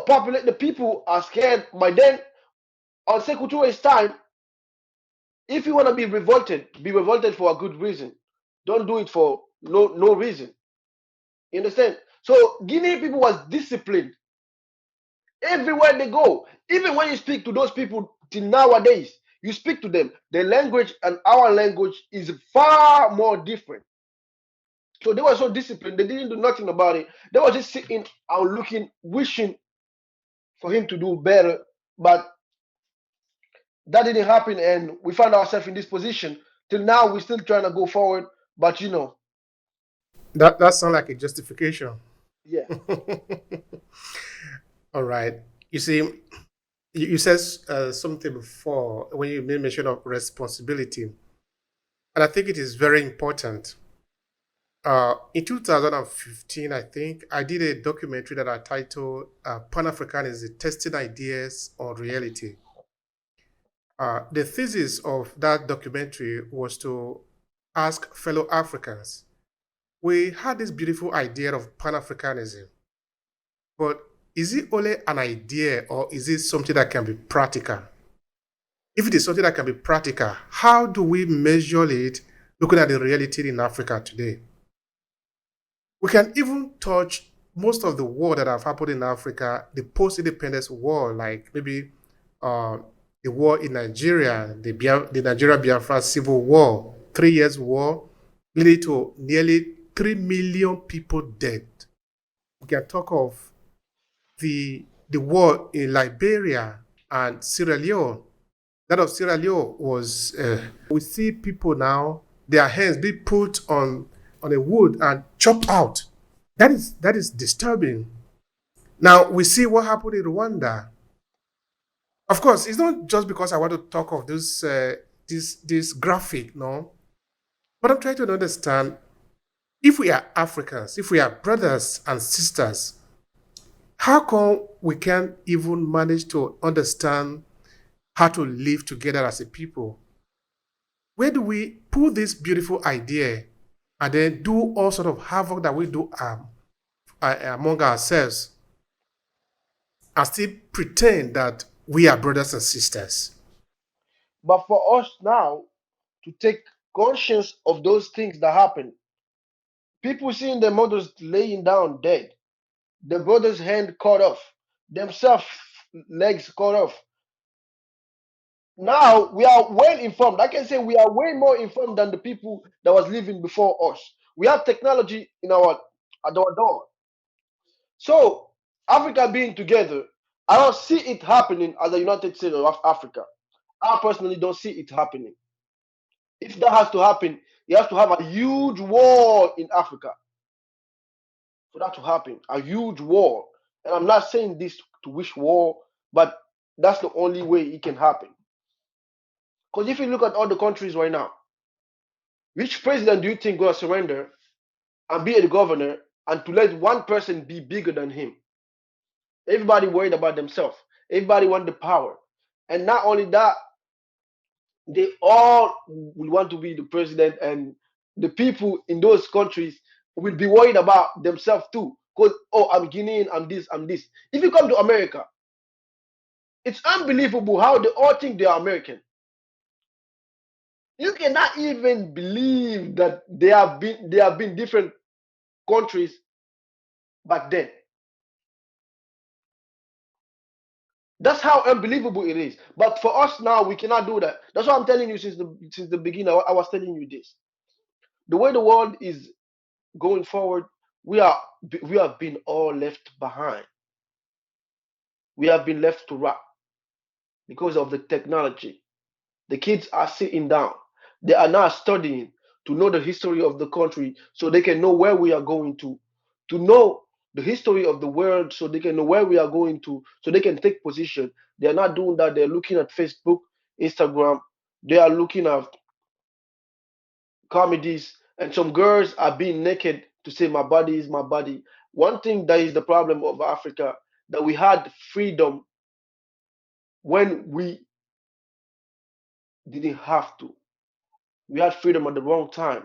Populate the people are scared. By then, on Sekou Touré's time, if you want to be revolted for a good reason. Don't do it for no reason. You understand? So Guinea people was disciplined everywhere they go. Even when you speak to those people till nowadays, you speak to them, their language and our language is far more different. So they were so disciplined, they didn't do nothing about it. They were just sitting and looking, wishing for him to do better. But that didn't happen, and we found ourselves in this position. Till now, we're still trying to go forward. But That sounds like a justification. yeah. All right. You see, you said something before when you made mention of responsibility, and I think it is very important. In 2015, I think I did a documentary that I titled "Pan-Africanism: Testing Ideas on Reality." The thesis of that documentary was to ask fellow Africans. We had this beautiful idea of Pan-Africanism, but is it only an idea or is it something that can be practical? If it is something that can be practical, how do we measure it looking at the reality in Africa today? We can even touch most of the war that have happened in Africa, the post-independence war, like maybe uh, the war in Nigeria, the Nigeria Biafra civil war, 3 years war, leading to nearly 3 million people dead. We can talk of the war in Liberia and Sierra Leone. That of Sierra Leone was we see people now, their hands be put on a wood and chopped out. That is disturbing. Now we see what happened in Rwanda. Of course, it's not just because I want to talk of this graphic, no. But I'm trying to understand if we are Africans, if we are brothers and sisters, how come we can't even manage to understand how to live together as a people? Where do we put this beautiful idea and then do all sort of havoc that we do among ourselves and still pretend that we are brothers and sisters? But for us now to take conscience of those things that happen, people seeing their mothers laying down dead, their brother's hand cut off, themselves legs cut off. Now we are well informed. I can say we are way more informed than the people that was living before us. We have technology in our at our door. So Africa being together, I don't see it happening as the United States of Africa. I personally don't see it happening. If that has to happen, you have to have a huge war in Africa for that to happen. A huge war. And I'm not saying this to wish war, but that's the only way it can happen. Because if you look at all the countries right now, which president do you think gonna surrender and be a governor and to let one person be bigger than him? Everybody worried about themselves. Everybody want the power. And not only that, they all will want to be the president, and the people in those countries will be worried about themselves too. Because, oh, I'm Guinean, I'm this, I'm this. If you come to America, it's unbelievable how they all think they are American. You cannot even believe that they have been different countries back then. That's how unbelievable it is. But for us now, we cannot do that. That's why I'm telling you since the beginning. I was telling you this. The way the world is going forward, we have been all left behind. We have been left to rot because of the technology. The kids are sitting down. They are not studying. to know the history of the country so they can know where we are going to know the history of the world so they can know where we are going to, so they can take position. They're not doing that. They're looking at Facebook, Instagram. They are looking at comedies, and some girls are being naked to say my body is my body. One thing that is the problem of Africa, that we had freedom when we didn't have to. We had freedom at the wrong time.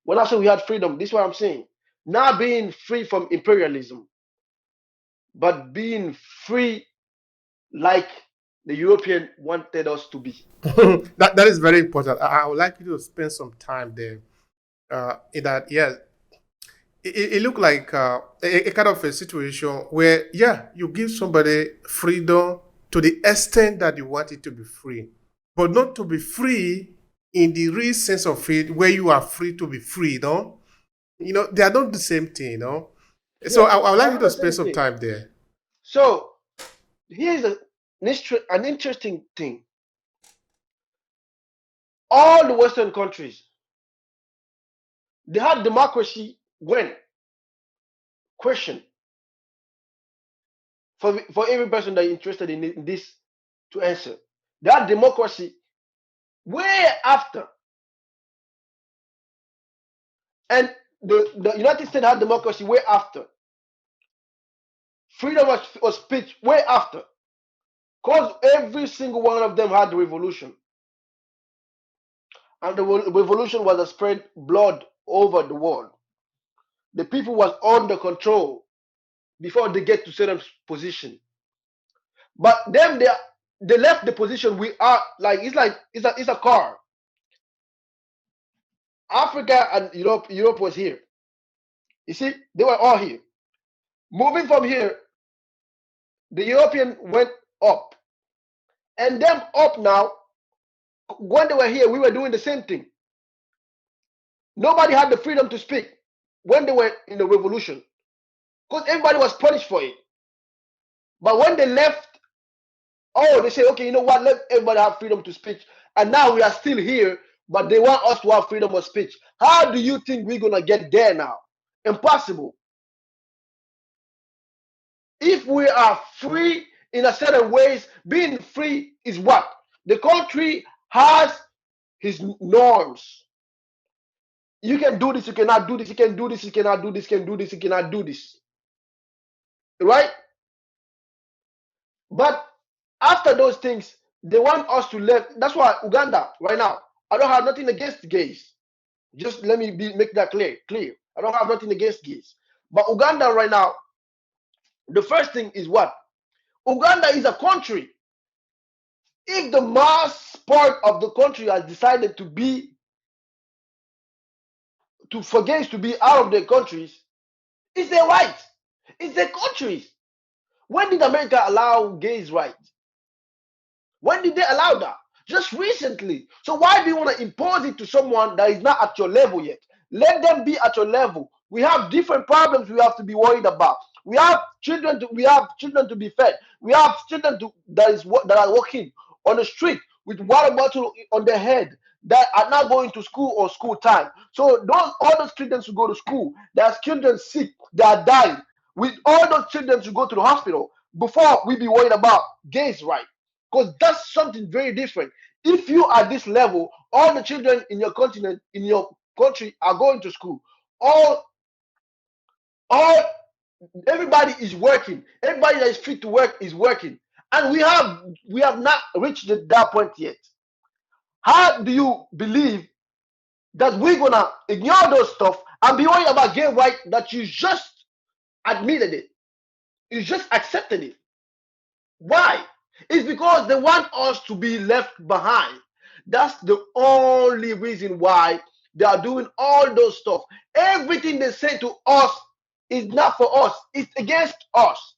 When I say we had freedom, this is what I'm saying. Not being free from imperialism, but being free like the European wanted us to be. That is very important. I would like you to spend some time there. In that, yeah, it looked like a kind of a situation where, yeah, you give somebody freedom to the extent that you want it to be free, but not to be free in the real sense of it, where you are free to be free, no? They are not the same thing, So Yeah, I would they like are you not to the spend same some thing. time there. So here's an interesting thing. All the Western countries, they had democracy when? Question. For every person that is interested in this to answer. They had democracy way after. And the United States had democracy way after. Freedom of speech way after. Because every single one of them had the revolution. And the revolution was a spread blood over the world. The people was under control before they get to certain position. But them they left the position we are like it's a car. Africa and Europe was here. You see, they were all here. Moving from here, the European went up. And them up now, when they were here, we were doing the same thing. Nobody had the freedom to speak when they were in the revolution. Because everybody was punished for it. But when they left, oh, they say, okay, you know what? Let everybody have freedom to speak. And now we are still here, but they want us to have freedom of speech. How do you think we're going to get there now? Impossible. If we are free in a certain ways, being free is what? The country has his norms. You can do this, you cannot do this, you can do this, you cannot do this, you can do this, you cannot do this. Right? But after those things, they want us to live. That's why Uganda, right now, I don't have nothing against gays. Just let me make that clear. I don't have nothing against gays. But Uganda right now, the first thing is what? Uganda is a country. If the mass part of the country has decided to for gays to be out of their countries, it's their right. It's their countries. When did America allow gays' rights? When did they allow that? Just recently. So why do you want to impose it to someone that is not at your level yet? Let them be at your level. We have different problems we have to be worried about. We have children to be fed. We have children that are walking on the street with water bottle on their head that are not going to school or school time. So all those children who go to school, there's children sick, they are dying. With all those children to go to the hospital before we be worried about gays' right. Because that's something very different. If you are at this level, all the children in your continent, in your country, are going to school. All everybody is working. Everybody that is fit to work is working, and we have not reached that point yet. How do you believe that we're gonna ignore those stuff and be worried about gay right that you just admitted it, you just accepted it? Why? It's because they want us to be left behind. That's the only reason why they are doing all those stuff. Everything they say to us is not for us. It's against us.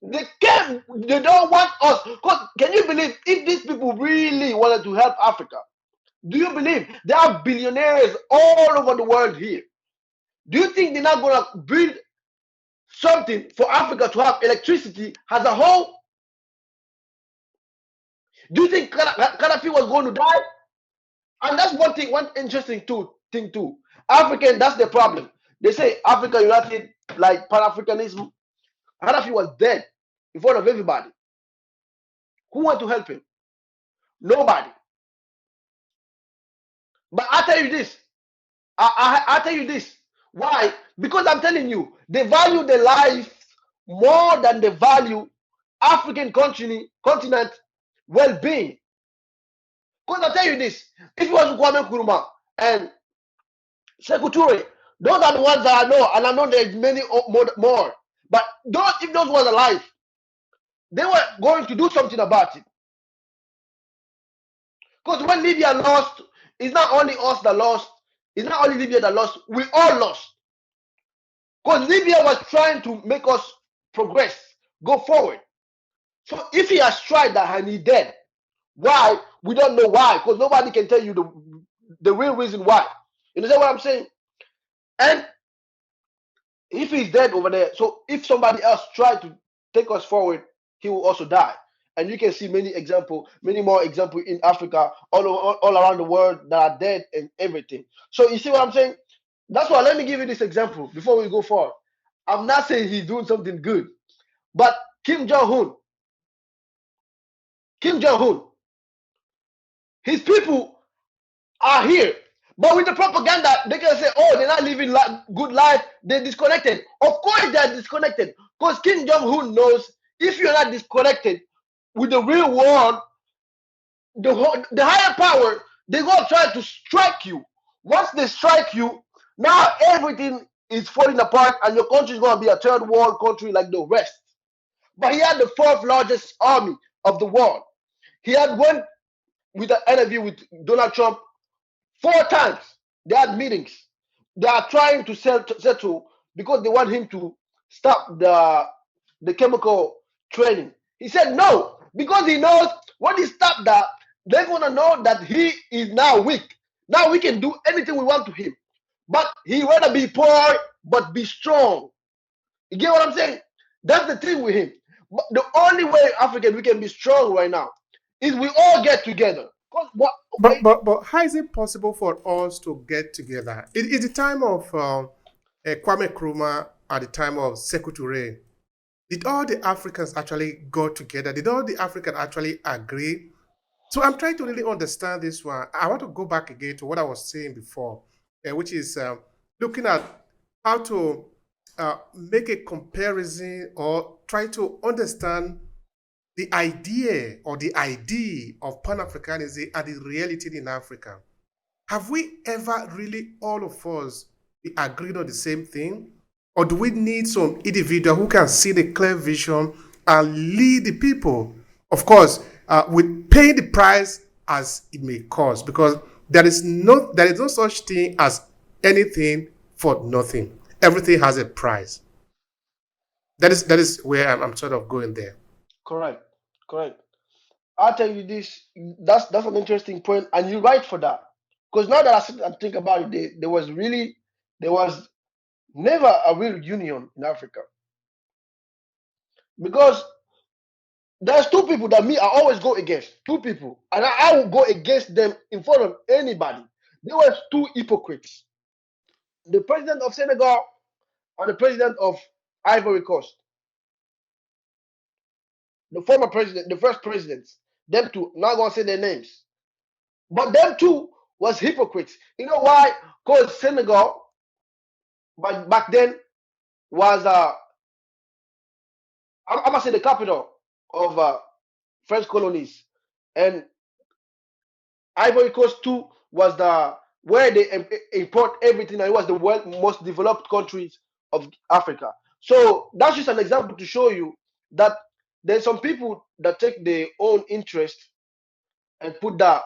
They don't want us. Because can you believe if these people really wanted to help Africa? Do you believe there are billionaires all over the world here? Do you think they're not gonna build something for Africa to have electricity as a whole? Do you think Gaddafi was going to die? And that's one thing, one interesting too thing too. African, that's the problem. They say Africa United, like pan-Africanism. Gaddafi was dead in front of everybody. Who went to help him? Nobody. But I tell you this. I tell you this. Why? Because I'm telling you, they value the life more than they value African continent well-being. Because I tell you this, if it was Kwame Nkrumah and Sekou Touré, those are the ones that I know, and I know there's many more. But if those were alive, they were going to do something about it. Because when Libya lost, it's not only us that lost, it's not only Libya that lost, we all lost. Because Libya was trying to make us progress, go forward. So if he has tried that and he dead, why? We don't know why, because nobody can tell you the real reason why. You understand what I'm saying? And if he's dead over there, so if somebody else tried to take us forward, he will also die. And you can see many more examples in Africa, all around the world that are dead and everything. So you see what I'm saying? That's why let me give you this example before we go forward. I'm not saying he's doing something good, but Kim Jong-un, his people are here. But with the propaganda, they can say, oh, they're not living good life, they're disconnected. Of course they're disconnected, because Kim Jong-un knows if you're not disconnected with the real world, the higher power, they're going to try to strike you. Once they strike you, now everything is falling apart and your country is going to be a third world country like the rest. But he had the fourth largest army of the world. He had went with an interview with Donald Trump 4 times. They had meetings. They are trying to settle because they want him to stop the chemical training. He said no, because he knows when he stopped that, they're going to know that he is now weak. Now we can do anything we want to him. But he rather be poor, but be strong. You get what I'm saying? That's the thing with him. But the only way we can be strong right now is we all get together. But how is it possible for us to get together? It's the time of Kwame Nkrumah, at the time of Sekou Touré. Did all the Africans actually go together? Did all the Africans actually agree? So I'm trying to really understand this one. I want to go back again to what I was saying before, which is looking at how to make a comparison or try to understand the idea or the idea of pan-Africanism and the reality in Africa. Have we ever really, all of us, be agreed on the same thing? Or do we need some individual who can see the clear vision and lead the people? Of course, with paying the price as it may cost, because there is no such thing as anything for nothing. Everything has a price. That is where I'm sort of going there. Correct. I'll tell you this. That's an interesting point, and you're right for that. Because now that I sit and think about it, there was never a real union in Africa. Because there's 2 people that I always go against. 2 people, and I will go against them in front of anybody. There were 2 hypocrites: the president of Senegal and the president of Ivory Coast. The former president, the first presidents. Them 2. Not gonna say their names. But them 2 was hypocrites. You know why? Because Senegal, back then, was I'm gonna say the capital of French colonies, and Ivory Coast too was where they import everything, and it was the most developed countries of Africa. So that's just an example to show you that there's some people that take their own interest and put that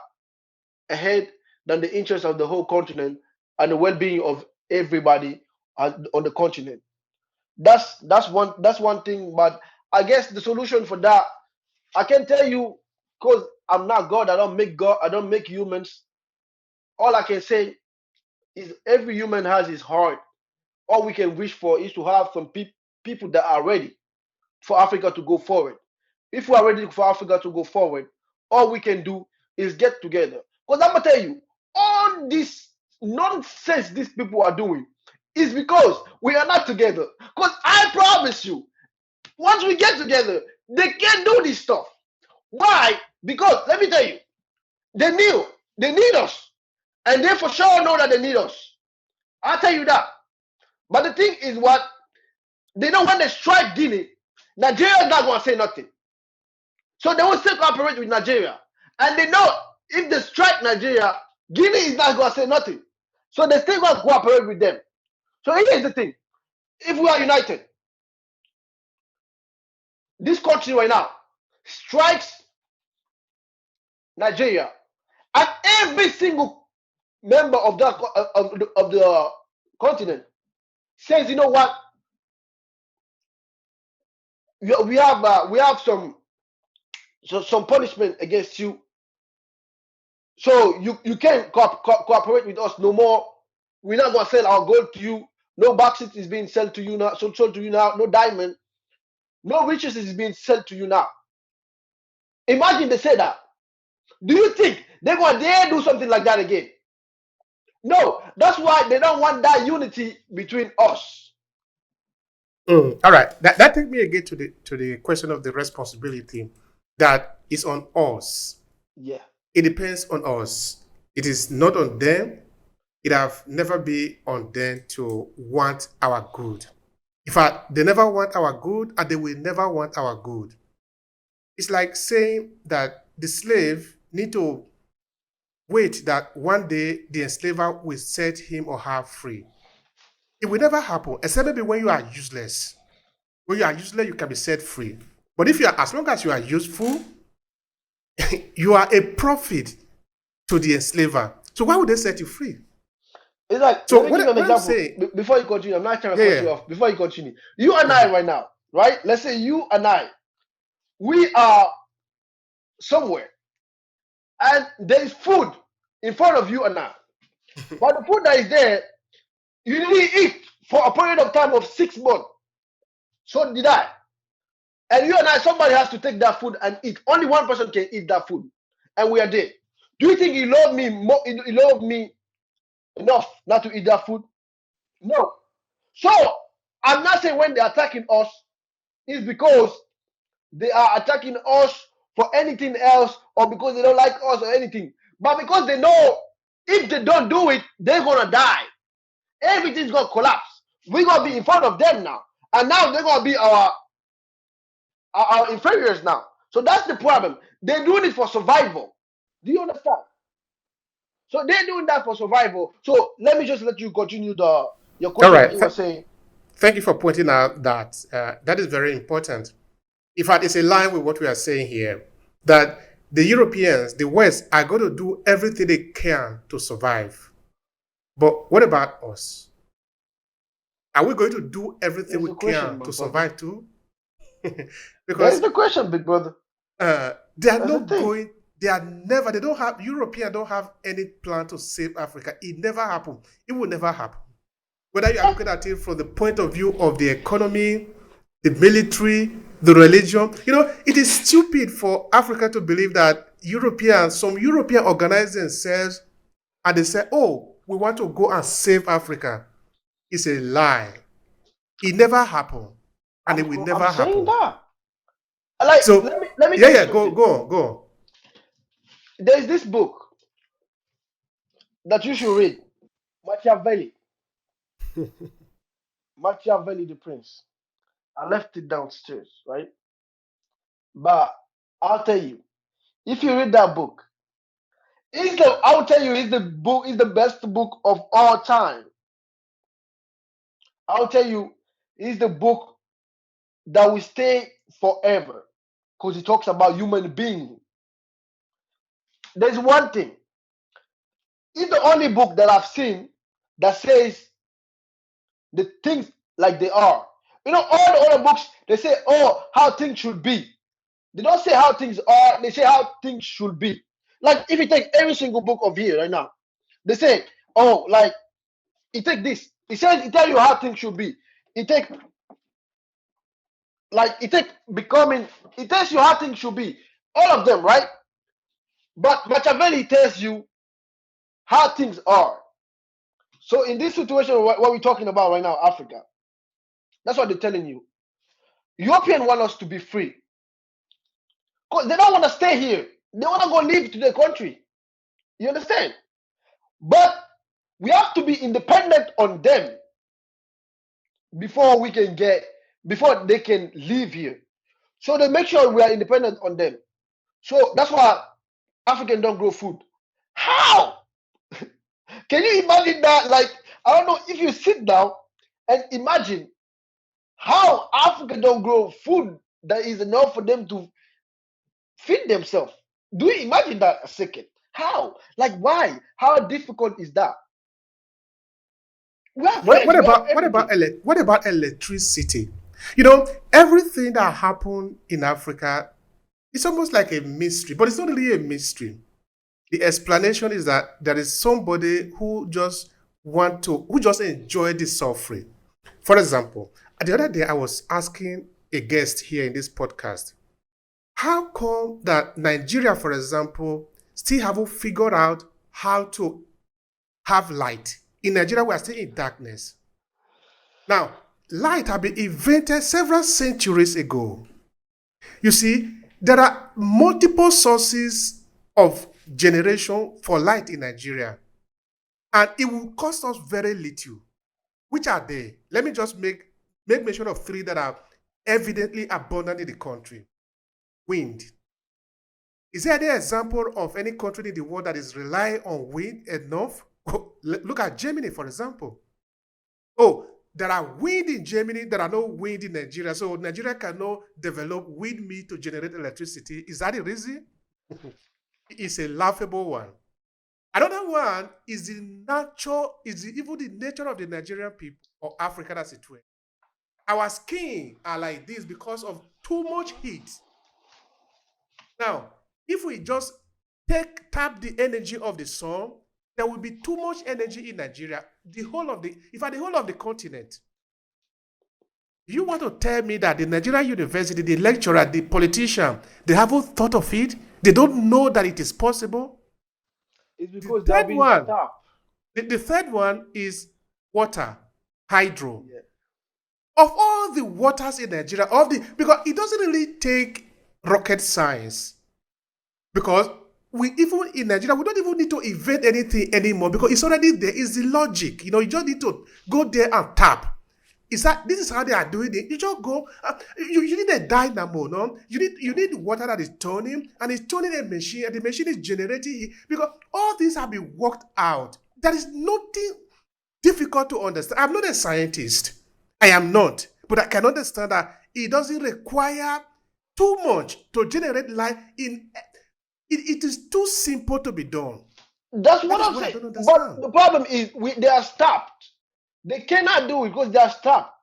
ahead than the interest of the whole continent and the well-being of everybody on the continent. That's one thing. But I guess the solution for that, I can tell you, because I'm not God. I don't make God. I don't make humans. All I can say is every human has his heart. All we can wish for is to have some people that are ready for Africa to go forward. If we are ready for Africa to go forward, all we can do is get together. Because I'm gonna tell you, all this nonsense these people are doing is because we are not together. Because I promise you, once we get together, they can't do this stuff. Why? Because let me tell you, they need us, and they for sure know that they need us. I'll tell you that. But the thing is, what they know when they strike Guinea, Nigeria is not going to say nothing. So they will still cooperate with Nigeria, and they know if they strike Nigeria, Guinea is not going to say nothing. So they still going to cooperate with them. So here's the thing: if we are united, this country right now strikes Nigeria, and every single member of the continent says, you know what, we have some punishment against you, so you can't cooperate with us no more. We're not gonna sell our gold to you. No bauxite is being sold to you now. Sold to you now. No diamond. No riches is being sold to you now. Imagine they say that. Do you think they're gonna dare do something like that again? No. That's why they don't want that unity between us. All right. That takes me again to the question of the responsibility that is on us. Yeah. It depends on us. It is not on them. It have never been on them to want our good. In fact, they never want our good, and they will never want our good. It's like saying that the slave need to wait that one day the enslaver will set him or her free. It will never happen, except maybe when you are useless. When you are useless, you can be set free. But if you are, as long as you are useful, you are a profit to the enslaver. So why would they set you free? It's like, So let me give you an what I'm example. saying, Before you continue, I'm not trying to cut you off. Before you continue, you and I right now, right? Let's say you and I, we are somewhere, and there is food in front of you and I. But the food that is there, you didn't eat for a period of time of 6 months. So did I. And you and I, somebody has to take that food and eat. Only one person can eat that food, and we are there. Do you think he loved me more? He loved me enough not to eat that food? No. So I'm not saying when they're attacking us, it's because they are attacking us for anything else, or because they don't like us or anything, but because they know if they don't do it, they're gonna die. Everything's gonna collapse. We're gonna be in front of them now, and now they're gonna be our inferiors now. So that's the problem. They're doing it for survival. Do you understand? So they're doing that for survival. So let me just let you continue your all question that right. you were saying. Thank you for pointing out that that is very important. In fact, it's in line with what we are saying here, that the Europeans, the West, are going to do everything they can to survive. But what about us? Are we going to do everything There's we a question, can my to brother. survive too? There is Because the question, big brother. they are That's the not thing. going, they are never, they don't have, Europeans don't have any plan to save Africa. It never happened. It will never happen. Whether you are looking at it from the point of view of the economy, the military, the religion, it is stupid for Africa to believe that some European organize themselves and they say, oh, we want to go and save Africa. It's a lie. It never happened, and it will never I'm saying happen. that. Like, So, let me tell you yeah, go something. on. There's this book that you should read, Machiavelli. Machiavelli the Prince. I left it downstairs, right? But I'll tell you, if you read that book, I'll tell you, it's the best book of all time. I'll tell you, it's the book that will stay forever because it talks about human being. There's one thing. It's the only book that I've seen that says the things like they are. All the other books, they say, oh, how things should be. They don't say how things are, they say how things should be. Like, if you take every single book of here right now, they say, oh, like, you take this. It tell you how things should be. It take, it tells you how things should be. All of them, right? But Machiavelli tells you how things are. So in this situation, what we're talking about right now, Africa, that's what they're telling you. Europeans want us to be free. Because they don't want to stay here. They want to go live to their country. You understand? But we have to be independent on them before they can live here. So they make sure we are independent on them. So that's why Africans don't grow food. How? Can you imagine that? Like, I don't know, if you sit down and imagine how Africa don't grow food that is enough for them to feed themselves. Do you imagine that a second? How? Like, why? How difficult is that? We have energy, we have everything. What about electricity? You know, everything that happened in Africa, it's almost like a mystery, but it's not really a mystery. The explanation is that there is somebody who just enjoy the suffering. For example, the other day I was asking a guest here in this podcast, how come that Nigeria, for example, still haven't figured out how to have light? In Nigeria, we are still in darkness. Now, light had been invented several centuries ago. You see, there are multiple sources of generation for light in Nigeria, and it will cost us very little. Which are they? Let me just make mention of three that are evidently abundant in the country. Wind. Is there any example of any country in the world that is relying on wind enough? Look at Germany, for example. Oh, there are wind in Germany, there are no wind in Nigeria. So Nigeria cannot develop windmill to generate electricity. Is that the reason? It's a laughable one. Another one is even the nature of the Nigerian people or Africa as it were. Our skin are like this because of too much heat. Now, if we just tap the energy of the sun, there will be too much energy in Nigeria. The whole of the continent. You want to tell me that the Nigerian university, the lecturer, the politician, they haven't thought of it? They don't know that it is possible? It's because they've been stopped. The third one is water, hydro. Yeah. Of all the waters in Nigeria, because it doesn't really take rocket science. Because even in Nigeria, we don't even need to invent anything anymore because it's already there. It's the logic. You just need to go there and tap. This is how they are doing it. You just go. You need a dynamo, no? You need water that is turning, and it's turning a machine, and the machine is generating it. Because all these have been worked out. There is nothing difficult to understand. I'm not a scientist. I am not. But I can understand that it doesn't require too much to generate light in. It is too simple to be done. That's what I'm saying. But the problem is they are stopped. They cannot do it because they are stopped.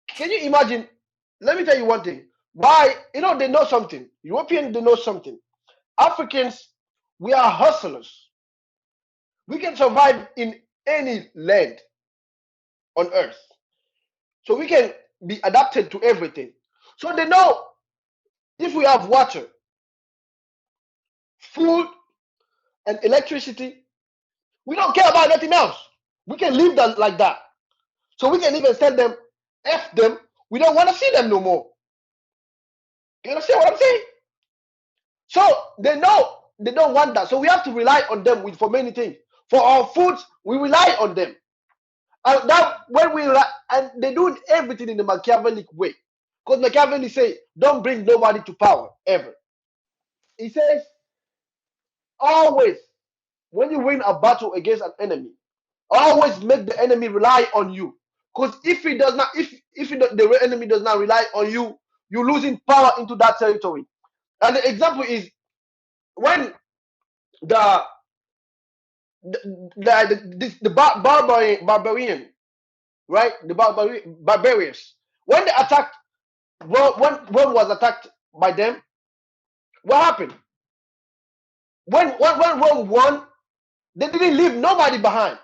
Can you imagine? Let me tell you one thing. Why? They know something. Europeans, they know something. Africans, we are hustlers. We can survive in any land on earth. So we can be adapted to everything. So they know if we have water, food, and electricity, we don't care about nothing else. We can live like that. So we can even tell them, F them, we don't want to see them no more. You understand what I'm saying? So they know they don't want that. So we have to rely on them for many things. For our foods, we rely on them. And and they do everything in the Machiavellic way. Because Machiavelli say, don't bring nobody to power, ever. He says, always, when you win a battle against an enemy, always make the enemy rely on you. Because if the enemy does not rely on you, you're losing power into that territory. And the example is when the barbarian, right? The barbarians, when they attacked, when Rome was attacked by them, what happened? When Rome won, they didn't leave nobody behind.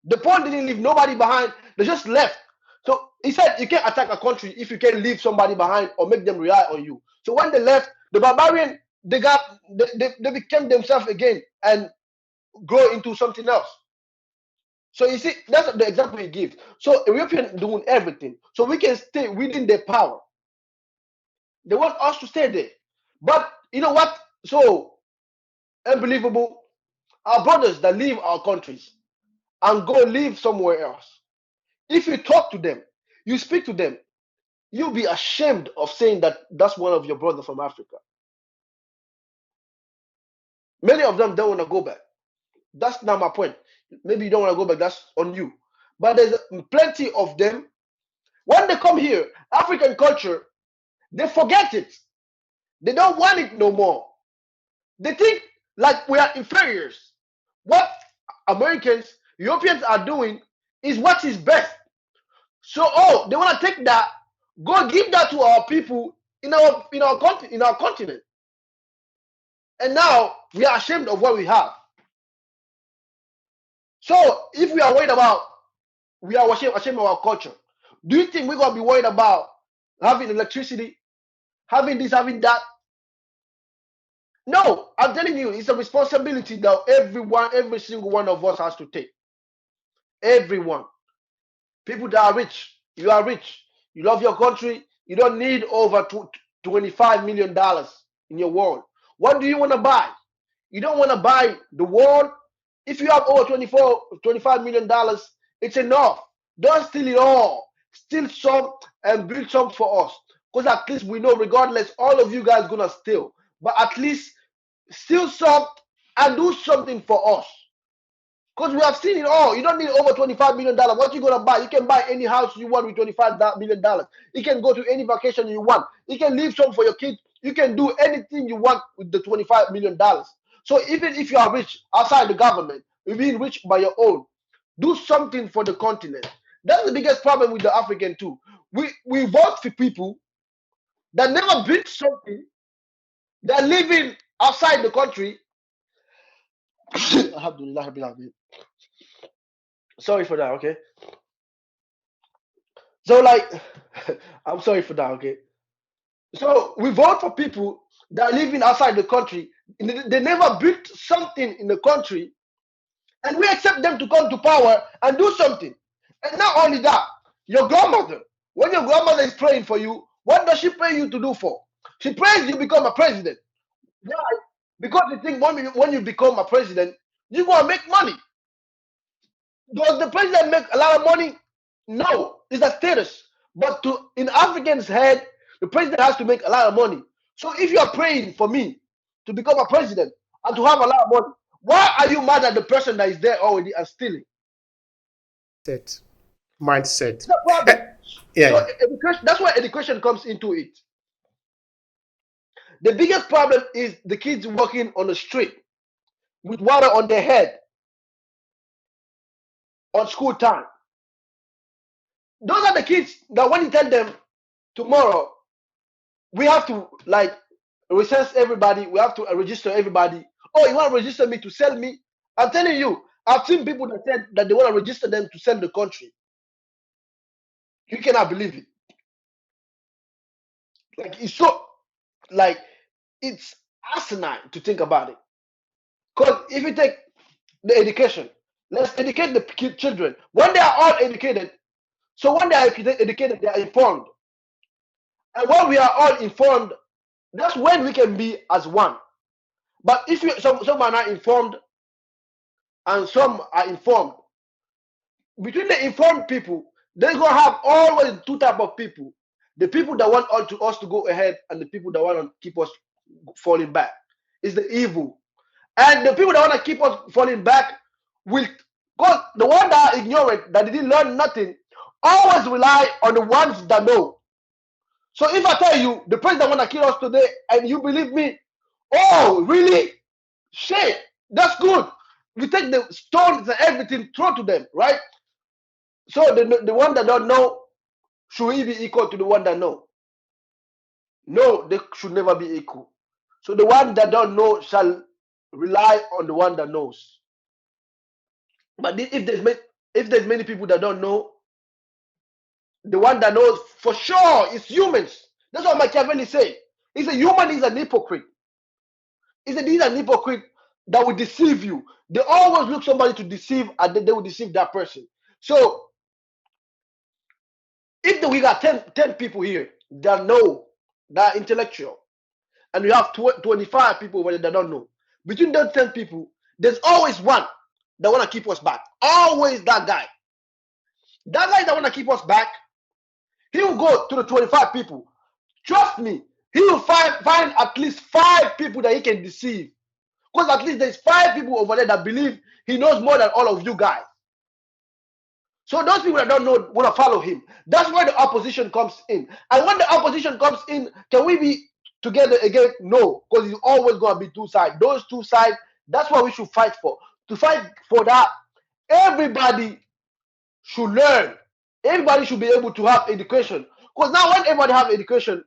The point didn't leave nobody behind. They just left. So he said you can't attack a country if you can't leave somebody behind or make them rely on you. So when they left, the barbarian, they became themselves again and grow into something else. So you see, that's the example he gives. So European doing everything, so we can stay within their power. They want us to stay there, but you know what? So unbelievable. Our brothers that leave our countries and go live somewhere else. If you talk to them, you speak to them, you'll be ashamed of saying that that's one of your brothers from Africa. Many of them don't want to go back. That's not my point. Maybe you don't want to go back, that's on you. But there's plenty of them. When they come here, African culture, they forget it. They don't want it no more. They think like we are inferiors. What Americans, Europeans are doing is what is best. So, oh, they want to take that, go give that to our people in our continent. And now we are ashamed of what we have. So, if we are worried about, we are ashamed of our culture. Do you think we're gonna be worried about having electricity, having this, having that? No, I'm telling you, it's a responsibility that every single one of us has to take. Everyone. People that are rich, you are rich, you love your country, you don't need over $25 million in your world. What do you want to buy? You don't want to buy the world. If you have over $25 million, it's enough. Don't steal it all. Steal some and build some for us. Because at least we know, regardless, all of you guys gonna steal. But at least steal some and do something for us. Because we have seen it all. You don't need over $25 million. What you gonna buy? You can buy any house you want with $25 million. You can go to any vacation you want. You can leave some for your kids. You can do anything you want with the $25 million. So even if you are rich outside the government, you're being rich by your own, do something for the continent. That's the biggest problem with the African too. We vote for people that never built something. They're living outside the country. Alhamdulillah. Sorry for that, okay? So like, I'm sorry for that, okay? So we vote for people that are living outside the country. They never built something in the country, and we accept them to come to power and do something. And not only that, your grandmother, when your grandmother is praying for you, what does she pray you to do for? She prays you become a president. Why? Because you think when you become a president, you're going to make money. Does the president make a lot of money? No, it's a status. But in Africans' head, the president has to make a lot of money. So if you are praying for me to become a president and to have a lot of money, why are you mad at the person that is there already and stealing? Mindset. It's a problem. Yeah. So that's why education comes into it. The biggest problem is the kids walking on the street with water on their head on school time. Those are the kids that when you tell them tomorrow we have to like recense everybody, we have to register everybody. Oh, you want to register me to sell me? I'm telling you, I've seen people that said that they want to register them to sell the country. You cannot believe it. Like it's so like it's asinine to think about it. Because if you take the education, let's educate the children. When they are all educated, so when they are educated, they are informed. And when we are all informed, that's when we can be as one. But if some are not informed and some are informed, between the informed people, they're gonna have always two type of people: the people that want us to go ahead, and the people that want to keep us falling back. It's the evil, and the people that want to keep us falling back will, because the one that are ignorant, that didn't learn nothing, always rely on the ones that know. So if I tell you the president want to kill us today, and you believe me, oh really? Shit, that's good. We take the stones and everything, throw to them, right? So the one that don't know, should he be equal to the one that know? No, they should never be equal. So the one that don't know shall rely on the one that knows. But if there's many people that don't know, the one that knows for sure is humans. That's what Machiavelli say. He said human is an hypocrite. He said he's an hypocrite that will deceive you. They always look somebody to deceive, and then they will deceive that person. So if we got 10 people here that know, that are intellectual, and we have 25 people over there that don't know, between those 10 people, there's always one that want to keep us back. Always that guy. That guy that want to keep us back, he will go to the 25 people. Trust me, he will find at least 5 people that he can deceive. Because at least there's 5 people over there that believe he knows more than all of you guys. So those people that don't know want to follow him. That's where the opposition comes in. And when the opposition comes in, can we be together again? No, because it's always going to be two sides. Those two sides, that's what we should fight for. To fight for that, everybody should learn. Everybody should be able to have education. Because now when everybody have education,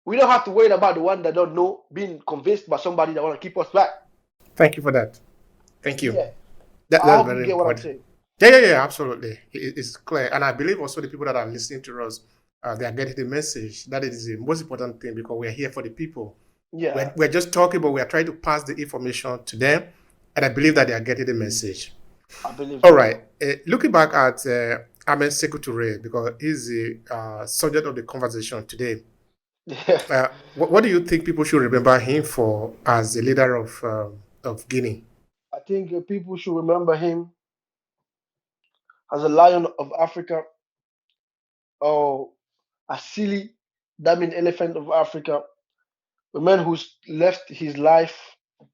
we don't have to worry about the one that don't know being convinced by somebody that want to keep us back. Thank you for that. Thank you. Yeah. That's I hope very you get what I'm important. saying. Yeah, absolutely. It's clear. And I believe also the people that are listening to us, they are getting the message. That is the most important thing, because we're here for the people. Yeah. We're just talking, but we are trying to pass the information to them. And I believe that they are getting the message. I believe All so. right. Looking back at Ahmed Sékou Touré, because he's the subject of the conversation today. What do you think people should remember him for as the leader of Guinea? I think people should remember him as a lion of Africa, or a silly, that means elephant of Africa, a man who's left his life,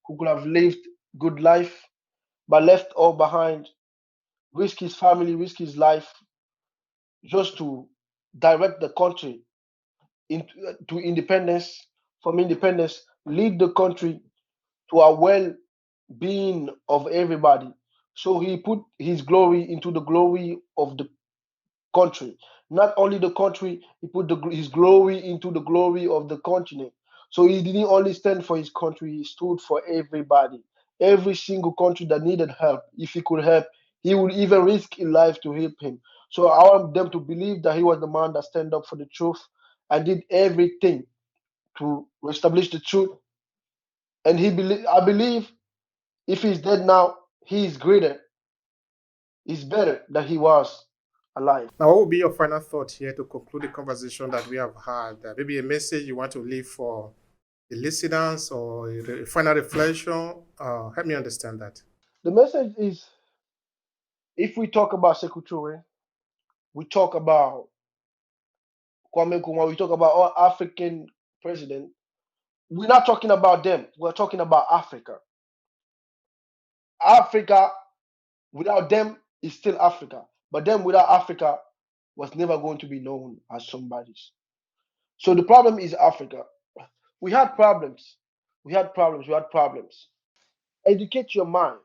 who could have lived good life, but left all behind, risk his family, risk his life, just to direct the country into to independence, from independence, lead the country to a well-being of everybody. So he put his glory into the glory of the country. Not only the country, he put his glory into the glory of the continent. So he didn't only stand for his country, he stood for everybody. Every single country that needed help, if he could help, he would even risk his life to help him. So I want them to believe that he was the man that stand up for the truth and did everything to establish the truth. And I believe if he's dead now, he is greater, he's better than he was alive. Now, what would be your final thought here to conclude the conversation that we have had? Maybe a message you want to leave for the listeners, or a final reflection? Help me understand that. The message is, if we talk about Sekou Touré, we talk about Kwame Nkrumah, we talk about all African presidents, we're not talking about them. We're talking about Africa. Africa, without them, is still Africa. But them without Africa was never going to be known as somebody's. So the problem is Africa. We had problems. We had problems. We had problems. Educate your mind.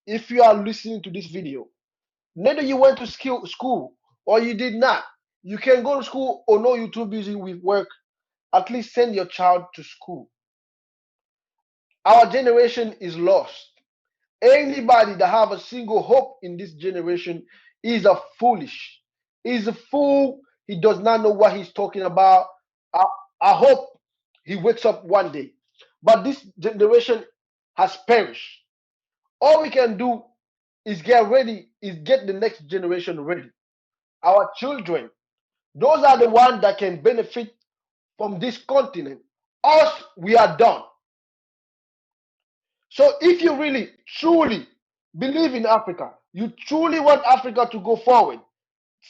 If you are listening to this video, neither you went to school or you did not, you can go to school, or no, you're too busy with work, at least send your child to school. Our generation is lost. Anybody that have a single hope in this generation is a foolish. He's a fool. He does not know what he's talking about. I hope he wakes up one day. But this generation has perished. All we can do is get ready, is get the next generation ready. Our children, those are the ones that can benefit from this continent. Us, we are done. So if you really, truly believe in Africa, you truly want Africa to go forward,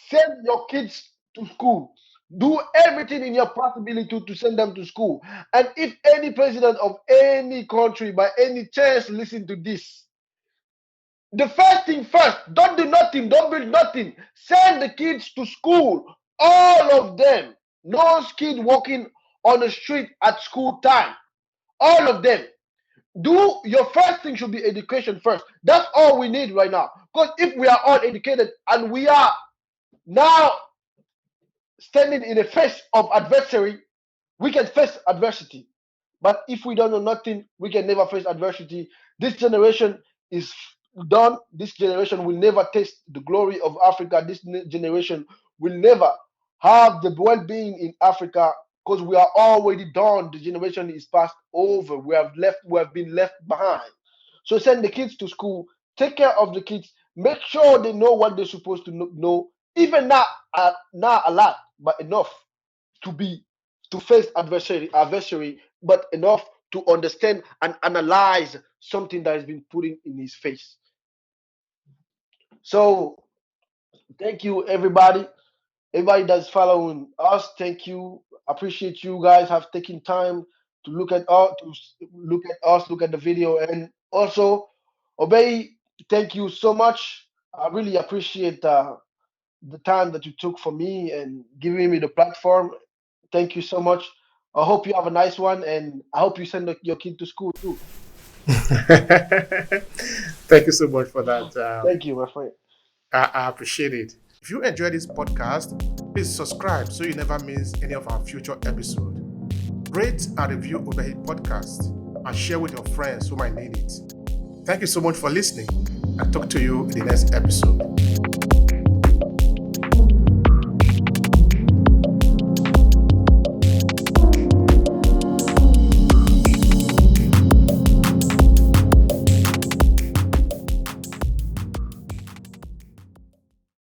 send your kids to school. Do everything in your possibility to send them to school. And if any president of any country by any chance listen to this, the first thing first, don't do nothing, don't build nothing. Send the kids to school. All of them. No kid walking on the street at school time. All of them. Do your first thing should be education first. That's all we need right now. Because if we are all educated and we are now standing in the face of adversary, we can face adversity. But if we don't know nothing, we can never face adversity. This generation is done. This generation will never taste the glory of Africa. This generation will never have the well-being in Africa because we are already done. The generation is passed over. We have been left behind. So send the kids to school, take care of the kids, make sure they know what they're supposed to know, even not a lot, but enough to face adversary, but enough to understand and analyze something that has been put in his face. So thank you, everybody that's following us. Thank you. Appreciate you guys have taken time to look at look at us, look at the video, and also Obey. Thank you so much. I really appreciate the time that you took for me and giving me the platform. Thank you so much. I hope you have a nice one, and I hope you send your kid to school too. Thank you so much for that. Thank you, my friend. I appreciate it. If you enjoy this podcast, please subscribe so you never miss any of our future episodes. Rate and review Obehi Podcast and share with your friends who might need it. Thank you so much for listening, and talk to you in the next episode.